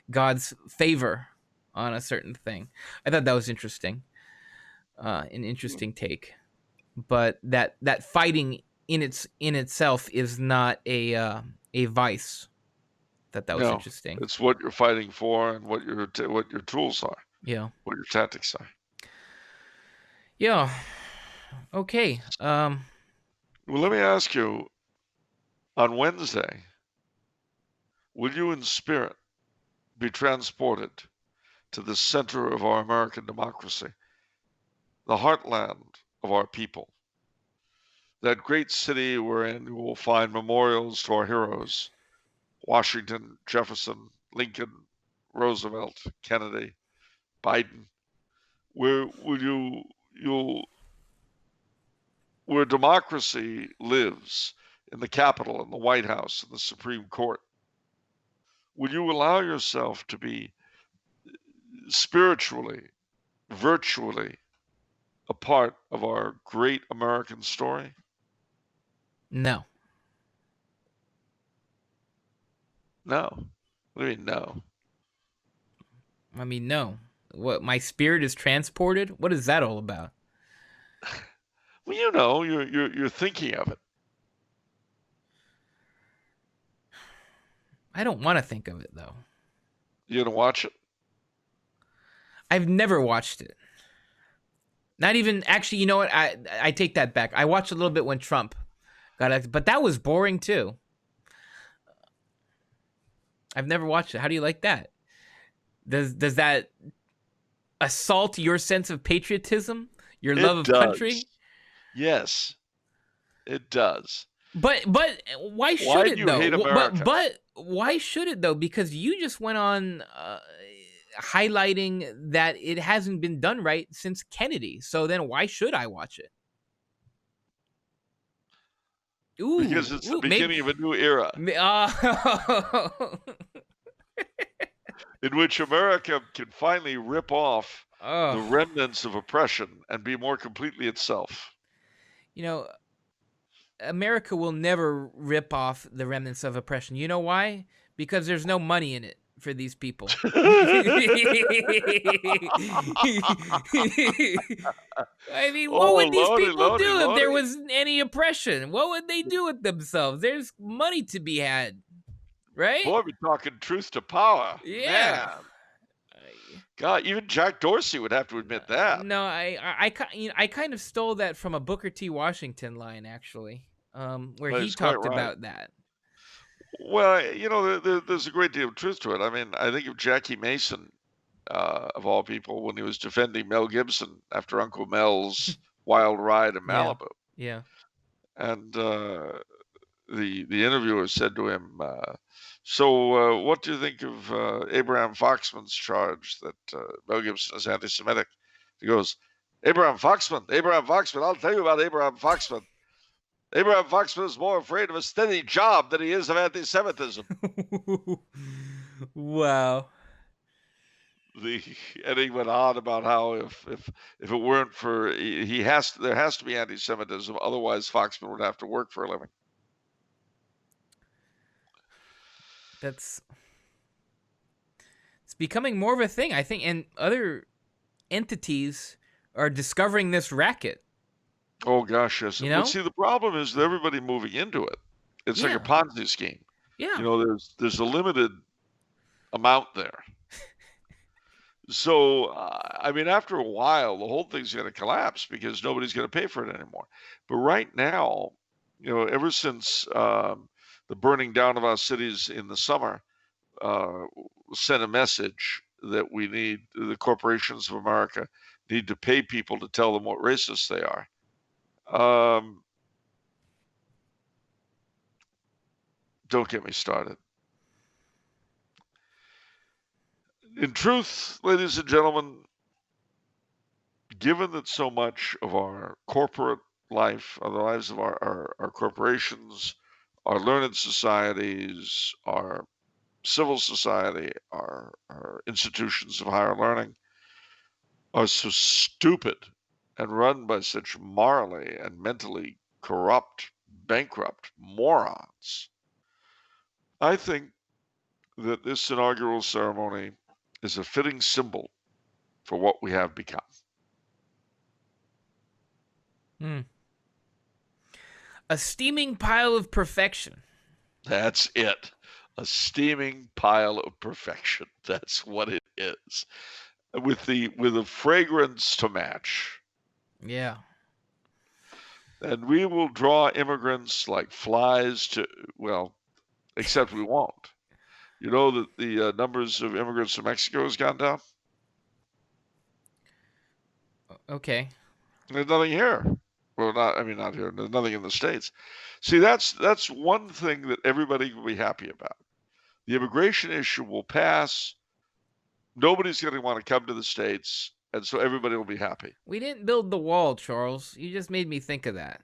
God's favor on a certain thing. I thought that was interesting, an interesting take. But that fighting in itself is not a vice. That was No, interesting. it's what you're fighting for and what your tools are, Yeah. what your tactics are. Yeah. Okay. Well, let me ask you, on Wednesday, will you in spirit be transported to the center of our American democracy, the heartland of our people, that great city wherein you will find memorials to our heroes, Washington, Jefferson, Lincoln, Roosevelt, Kennedy, Biden, where you'll where democracy lives in the Capitol and the White House and the Supreme Court? Will you allow yourself to be spiritually, virtually a part of our great American story? No. No. What do you mean, no? I mean, no. What, my spirit is transported? What is that all about? Well, you're thinking of it. I don't want to think of it though. You gonna watch it? I've never watched it. Not even actually. You know what? I take that back. I watched a little bit when Trump got elected, but that was boring too. I've never watched it. How do you like that? Does that assault your sense of patriotism, your love It of country? does. Yes, it does. But why should Why do it you hate though? America? But why should it though? Because you just went on highlighting that it hasn't been done right since Kennedy. So then why should I watch it? Because it's the Maybe. beginning of a new era Uh, in which America can finally rip off the Oh, remnants of oppression and be more completely itself. you know, America will never rip off the remnants of oppression. You know why? Because there's no money in it for these people. I mean, what Oh, would these lordy, people lordy, do if there lordy. was any oppression? What would they do with themselves? There's money to be had, right? Boy, we're talking truth to power. Yeah. Man. I, God, even Jack Dorsey would have to admit that. no, I kind of stole that from a Booker T. Washington line, actually, where he That's quite talked right. about that. Well, there's a great deal of truth to it. I mean, I think of Jackie Mason, of all people, when he was defending Mel Gibson after Uncle Mel's wild ride in Yeah, Malibu. yeah. And the interviewer said to him, "So, what do you think of Abraham Foxman's charge that Mel Gibson is anti-Semitic?" He goes, "Abraham Foxman, Abraham Foxman. I'll tell you about Abraham Foxman. Abraham Foxman is more afraid of a steady job than he is of anti-Semitism." Wow. The and he went on about how if it weren't for there has to be anti-Semitism, otherwise Foxman would have to work for a living. That's it's becoming more of a thing, I think, and other entities are discovering this racket, Oh gosh, yes. you But know? see, the problem is that everybody moving into it. It's like a Yeah. Ponzi scheme. Yeah. There's a limited amount there. So I mean, after a while, the whole thing's going to collapse because nobody's going to pay for it anymore. But right now, ever since the burning down of our cities in the summer uh, sent a message that the corporations of America need to pay people to tell them what racists they are. Um, don't get me started. In truth, ladies and gentlemen, given that so much of our corporate life, the lives of our corporations, our learned societies, our civil society, our institutions of higher learning are so stupid and run by such morally and mentally corrupt, bankrupt morons, I think that this inaugural ceremony is a fitting symbol for what we have become. Hmm. A steaming pile of perfection. That's it. A steaming pile of perfection. That's what it is. With a fragrance to match. Yeah. And we will draw immigrants like flies to, well, except we won't. You know that the numbers of immigrants to Mexico has gone down? Okay. There's nothing here. Well, not here. There's nothing in the States. See, that's one thing that everybody will be happy about. The immigration issue will pass. Nobody's going to want to come to the States, and so everybody will be happy. We didn't build the wall, Charles. You just made me think of that.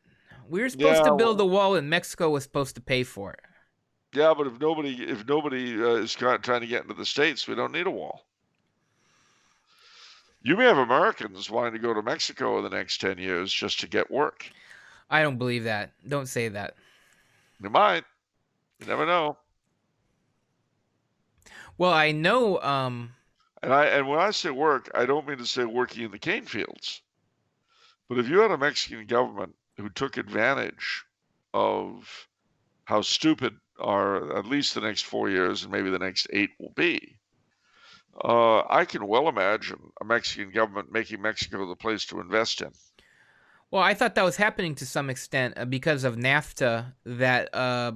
We were supposed Yeah, to build well, the wall and Mexico was supposed to pay for it. yeah, but if nobody is trying to get into the States, we don't need a wall. You may have Americans wanting to go to Mexico in the next 10 years just to get work. I don't believe that. Don't say that. You might. You never know. Well, I know And when I say work, I don't mean to say working in the cane fields. But if you had a Mexican government who took advantage of how stupid our at least the next 4 years and maybe the next 8 will be, I can well imagine a Mexican government making Mexico the place to invest in. well, I thought that was happening to some extent because of NAFTA that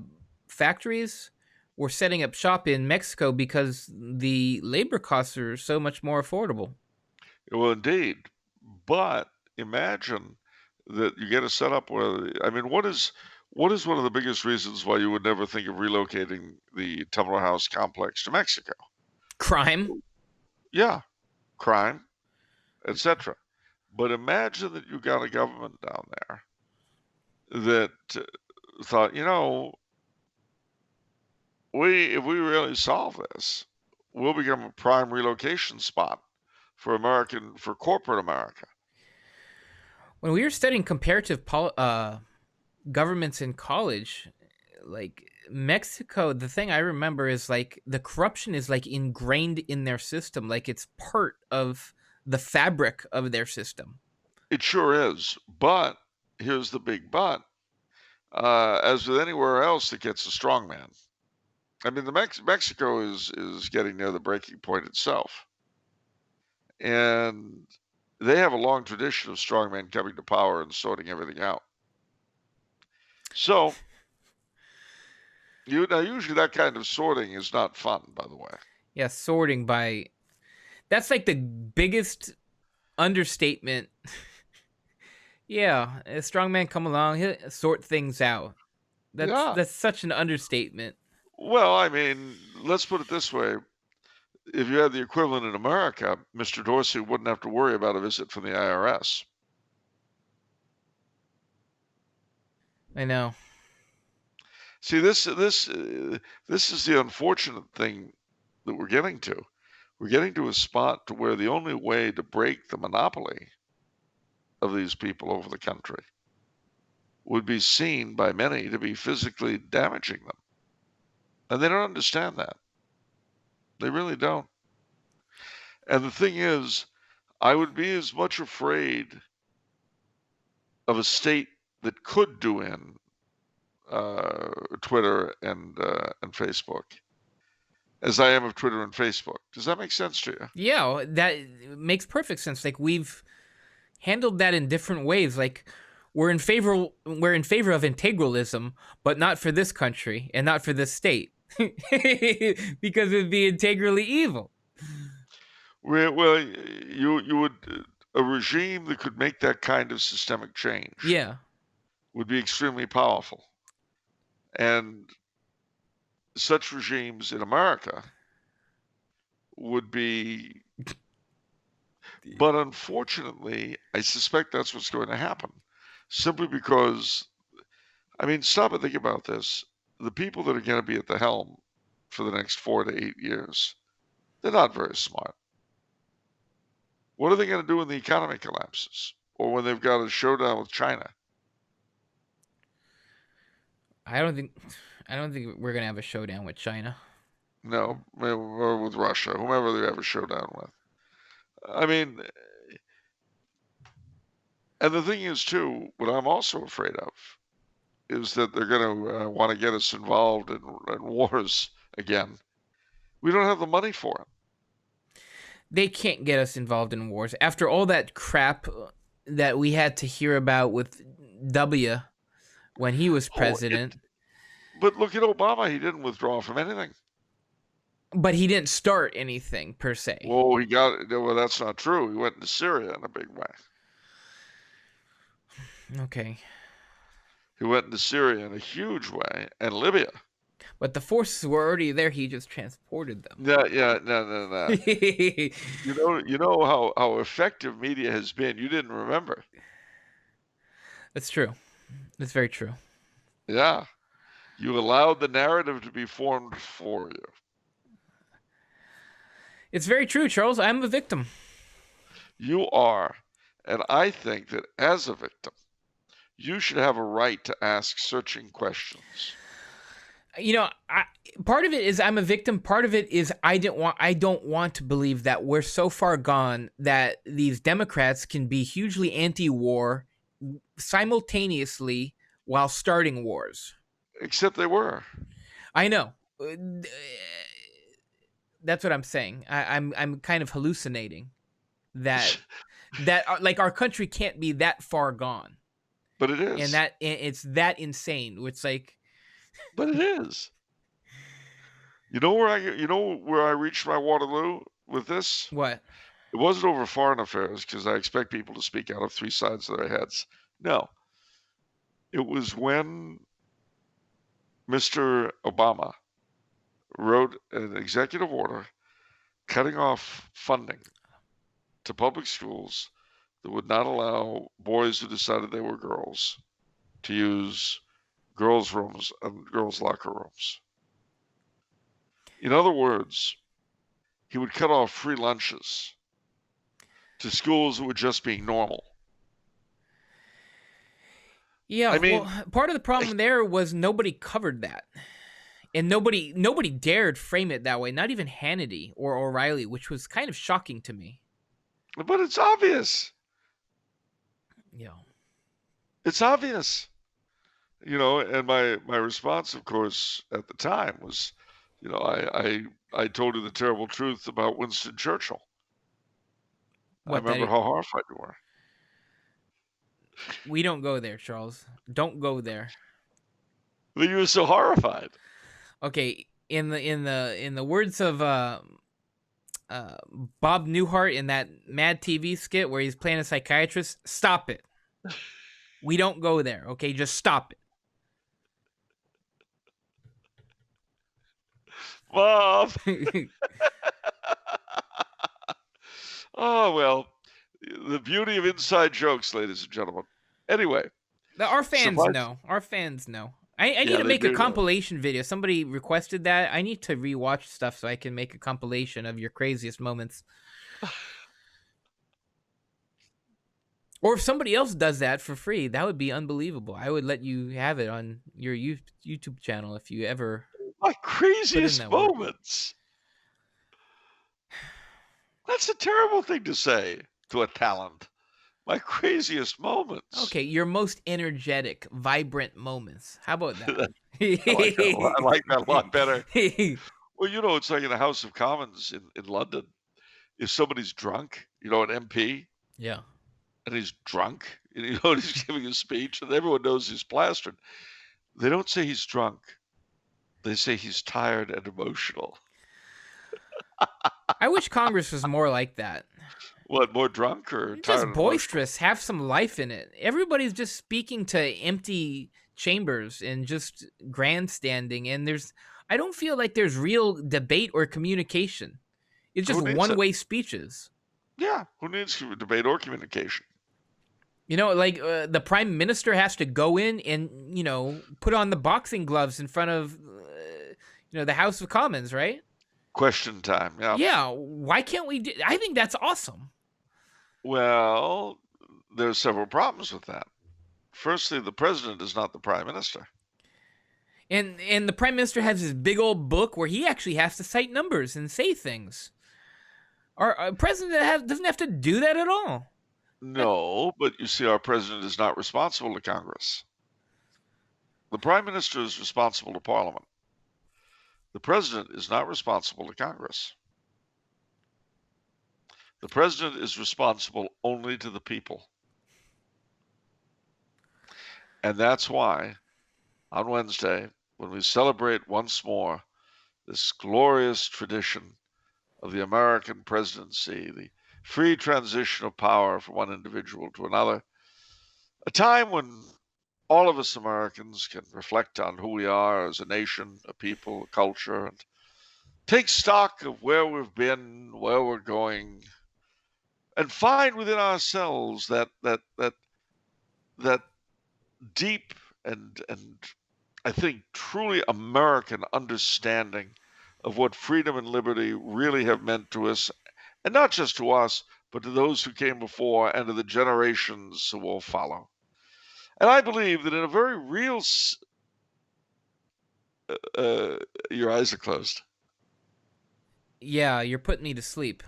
factories were setting up shop in Mexico because the labor costs are so much more affordable. Well, indeed. But imagine that you get a setup where, I mean, what is one of the biggest reasons why you would never think of relocating the Temporal House complex to Mexico? Crime. Yeah, crime, etc. But imagine that you got a government down there that thought, if we really solve this, we'll become a prime relocation spot for corporate America. When we were studying comparative governments in college, like Mexico, the thing I remember is like the corruption is like ingrained in their system, like it's part of the fabric of their system. It sure is. But here's the big but. As with anywhere else that gets a strongman, I mean, Mexico is getting near the breaking point itself, and they have a long tradition of strongmen coming to power and sorting everything out. So, usually that kind of sorting is not fun, by the way. Yeah, sorting by that's like the biggest understatement. Yeah, a strong man come along, he'll sort things out. Yeah. That's such an understatement. Well, I mean, let's put it this way. If you had the equivalent in America, Mr. Dorsey wouldn't have to worry about a visit from the IRS. I know. See, this is the unfortunate thing that we're getting to. We're getting to a spot to where the only way to break the monopoly of these people over the country would be seen by many to be physically damaging them. And they don't understand that. They really don't. And the thing is, I would be as much afraid of a state that could do in Twitter and Facebook as I am of Twitter and Facebook. Does that make sense to you? Yeah, that makes perfect sense. Like we've handled that in different ways. Like we're in favor of integralism, but not for this country and not for this state. Because it would be integrally evil. Well, you would a regime that could make that kind of systemic change Yeah. would be extremely powerful, and such regimes in America would be. But unfortunately, I suspect that's what's going to happen, simply because I mean, stop and think about this. The people that are going to be at the helm for the next 4 to 8 years, they're not very smart. What are they going to do when the economy collapses or when they've got a showdown with China? I don't think I don't think we're gonna have a showdown with China. No, or with Russia, whomever they have a showdown with. I mean, and the thing is, too, what I'm also afraid of is that they're going to want to get us involved in wars again. We don't have the money for it. They can't get us involved in wars after all that crap that we had to hear about with W when he was Oh, president. but look at Obama. He didn't withdraw from anything. But he didn't start anything per se. Well, he got well. That's not true. He went into Syria in a big way. Okay. He went into Syria in a huge way, and Libya. But the forces were already there. He just transported them. Yeah, no. You know how effective media has been. You didn't remember. That's true. That's very true. Yeah, you allowed the narrative to be formed for you. It's very true, Charles. I'm a victim. You are, and I think that as a victim, you should have a right to ask searching questions. You know, part of it is I'm a victim. Part of it is I don't want to believe that we're so far gone that these Democrats can be hugely anti-war simultaneously while starting wars. Except they were. I know. That's what I'm saying. I'm kind of hallucinating that like our country can't be that far gone, But it is. and that it's that insane. It's like, but it is. You know where I reached my Waterloo with this? what? It wasn't over foreign affairs because I expect people to speak out of three sides of their heads. No, it was when Mr. Obama wrote an executive order cutting off funding to public schools that would not allow boys who decided they were girls to use girls' rooms and girls' locker rooms. In other words, he would cut off free lunches to schools that were just being normal. Yeah, I well, mean, part of the problem there was nobody covered that. And nobody dared frame it that way, not even Hannity or O'Reilly, which was kind of shocking to me. but it's obvious. Yeah. It's obvious. And my response, of course, at the time was, I told you the terrible truth about Winston Churchill. I What, remember that how horrified you were. we don't go there, Charles. Don't go there. But you were so horrified. Okay, in the words of Bob Newhart in that Mad TV skit where he's playing a psychiatrist, stop it. We don't go there, okay? Just stop it. Bob. Oh, well, the beauty of inside jokes, ladies and gentlemen. Anyway. Our fans know. Our fans know. I need to make a compilation video. Somebody requested that. I need to rewatch stuff so I can make a compilation of your craziest moments. Or if somebody else does that for free, that would be unbelievable. I would let you have it on your YouTube channel if you ever. My craziest moments. That's a terrible thing to say to a talent. My craziest moments. Okay, your most energetic, vibrant moments. How about that? I like that a lot better. Well, it's like in the House of Commons in London. If somebody's drunk, an MP. Yeah. And he's drunk, and he's giving a speech, and everyone knows he's plastered. They don't say he's drunk. They say he's tired and emotional. I wish Congress was more like that. What, more drunk or tired? Just boisterous, have some life in it. Everybody's just speaking to empty chambers and just grandstanding, and I don't feel like there's real debate or communication. It's just one-way speeches. Yeah, who needs debate or communication? Like the prime minister has to go in and, put on the boxing gloves in front of, the House of Commons, right? Question time, yeah. Yeah, why can't we I think that's awesome. Well, there's several problems with that. Firstly, the president is not the prime minister. And the prime minister has this big old book where he actually has to cite numbers and say things. Our president doesn't have to do that at all. No, but you see, our president is not responsible to Congress. The prime minister is responsible to Parliament. The president is not responsible to Congress. The president is responsible only to the people. And that's why on Wednesday, when we celebrate once more this glorious tradition of the American presidency, the free transition of power from one individual to another, a time when all of us Americans can reflect on who we are as a nation, a people, a culture, and take stock of where we've been, where we're going, and find within ourselves that deep and I think truly American understanding of what freedom and liberty really have meant to us, and not just to us, but to those who came before and to the generations who will follow. And I believe that in a very real... your eyes are closed. Yeah, you're putting me to sleep.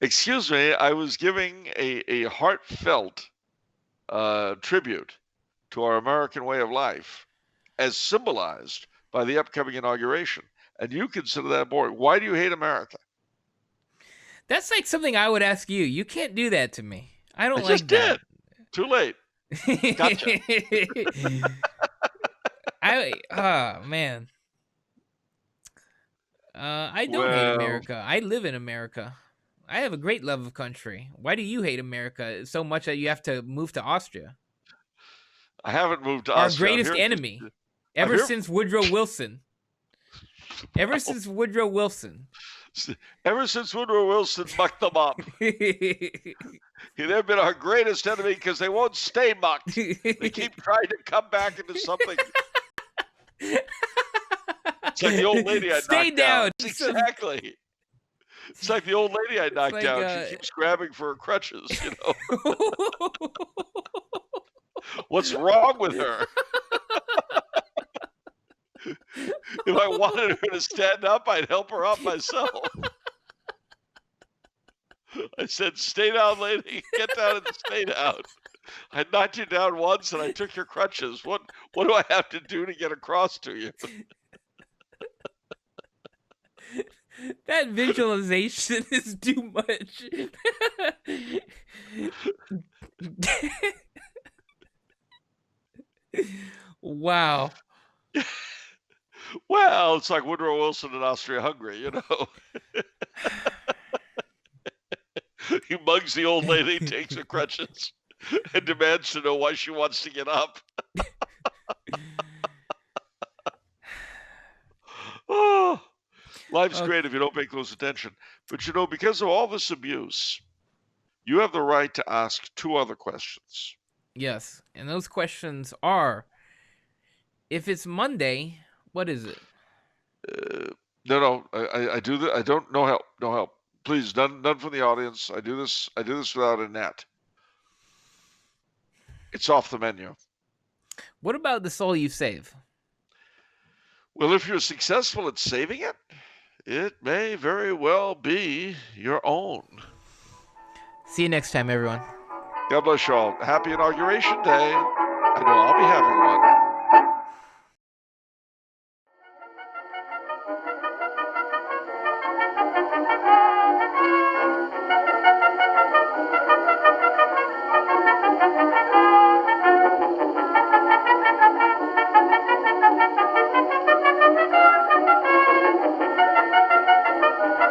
Excuse me, I was giving a heartfelt tribute to our American way of life as symbolized by the upcoming inauguration. And you consider that boring. Why do you hate America? That's like something I would ask you. You can't do that to me. I don't like just that. Did. Too late. Gotcha. Oh, man. I don't hate America. I live in America. I have a great love of country. Why do you hate America so much that you have to move to Austria? I haven't moved to Our Austria. greatest enemy. Ever since Woodrow Wilson. Ever since Woodrow Wilson mucked them up. They've been our greatest enemy because they won't stay mucked. They keep trying to come back into something. It's like the old lady I knocked down. Exactly. It's like the old lady I It's knocked like down. She keeps grabbing for her crutches, you know? What's wrong with her? If I wanted her to stand up, I'd help her up myself. I said, "Stay down, lady. Get down and stay down. I knocked you down once and I took your crutches. What do I have to do to get across to you?" that visualization is too much. Wow. Well, it's like Woodrow Wilson in Austria-Hungary, you know? He mugs the old lady, takes her crutches, and demands to know why she wants to get up. Oh, life's Okay. great if you don't pay close attention. But, you know, because of all this abuse, you have the right to ask 2 other questions. Yes, and those questions are: if it's Monday, what is it? No, I do that. I don't. No help. No help. Please, none from the audience. I do this without a net. It's off the menu. What about the soul you save? Well, if you're successful at saving it, it may very well be your own. See you next time, everyone. God bless you all. Happy Inauguration Day. I know I'll be having one.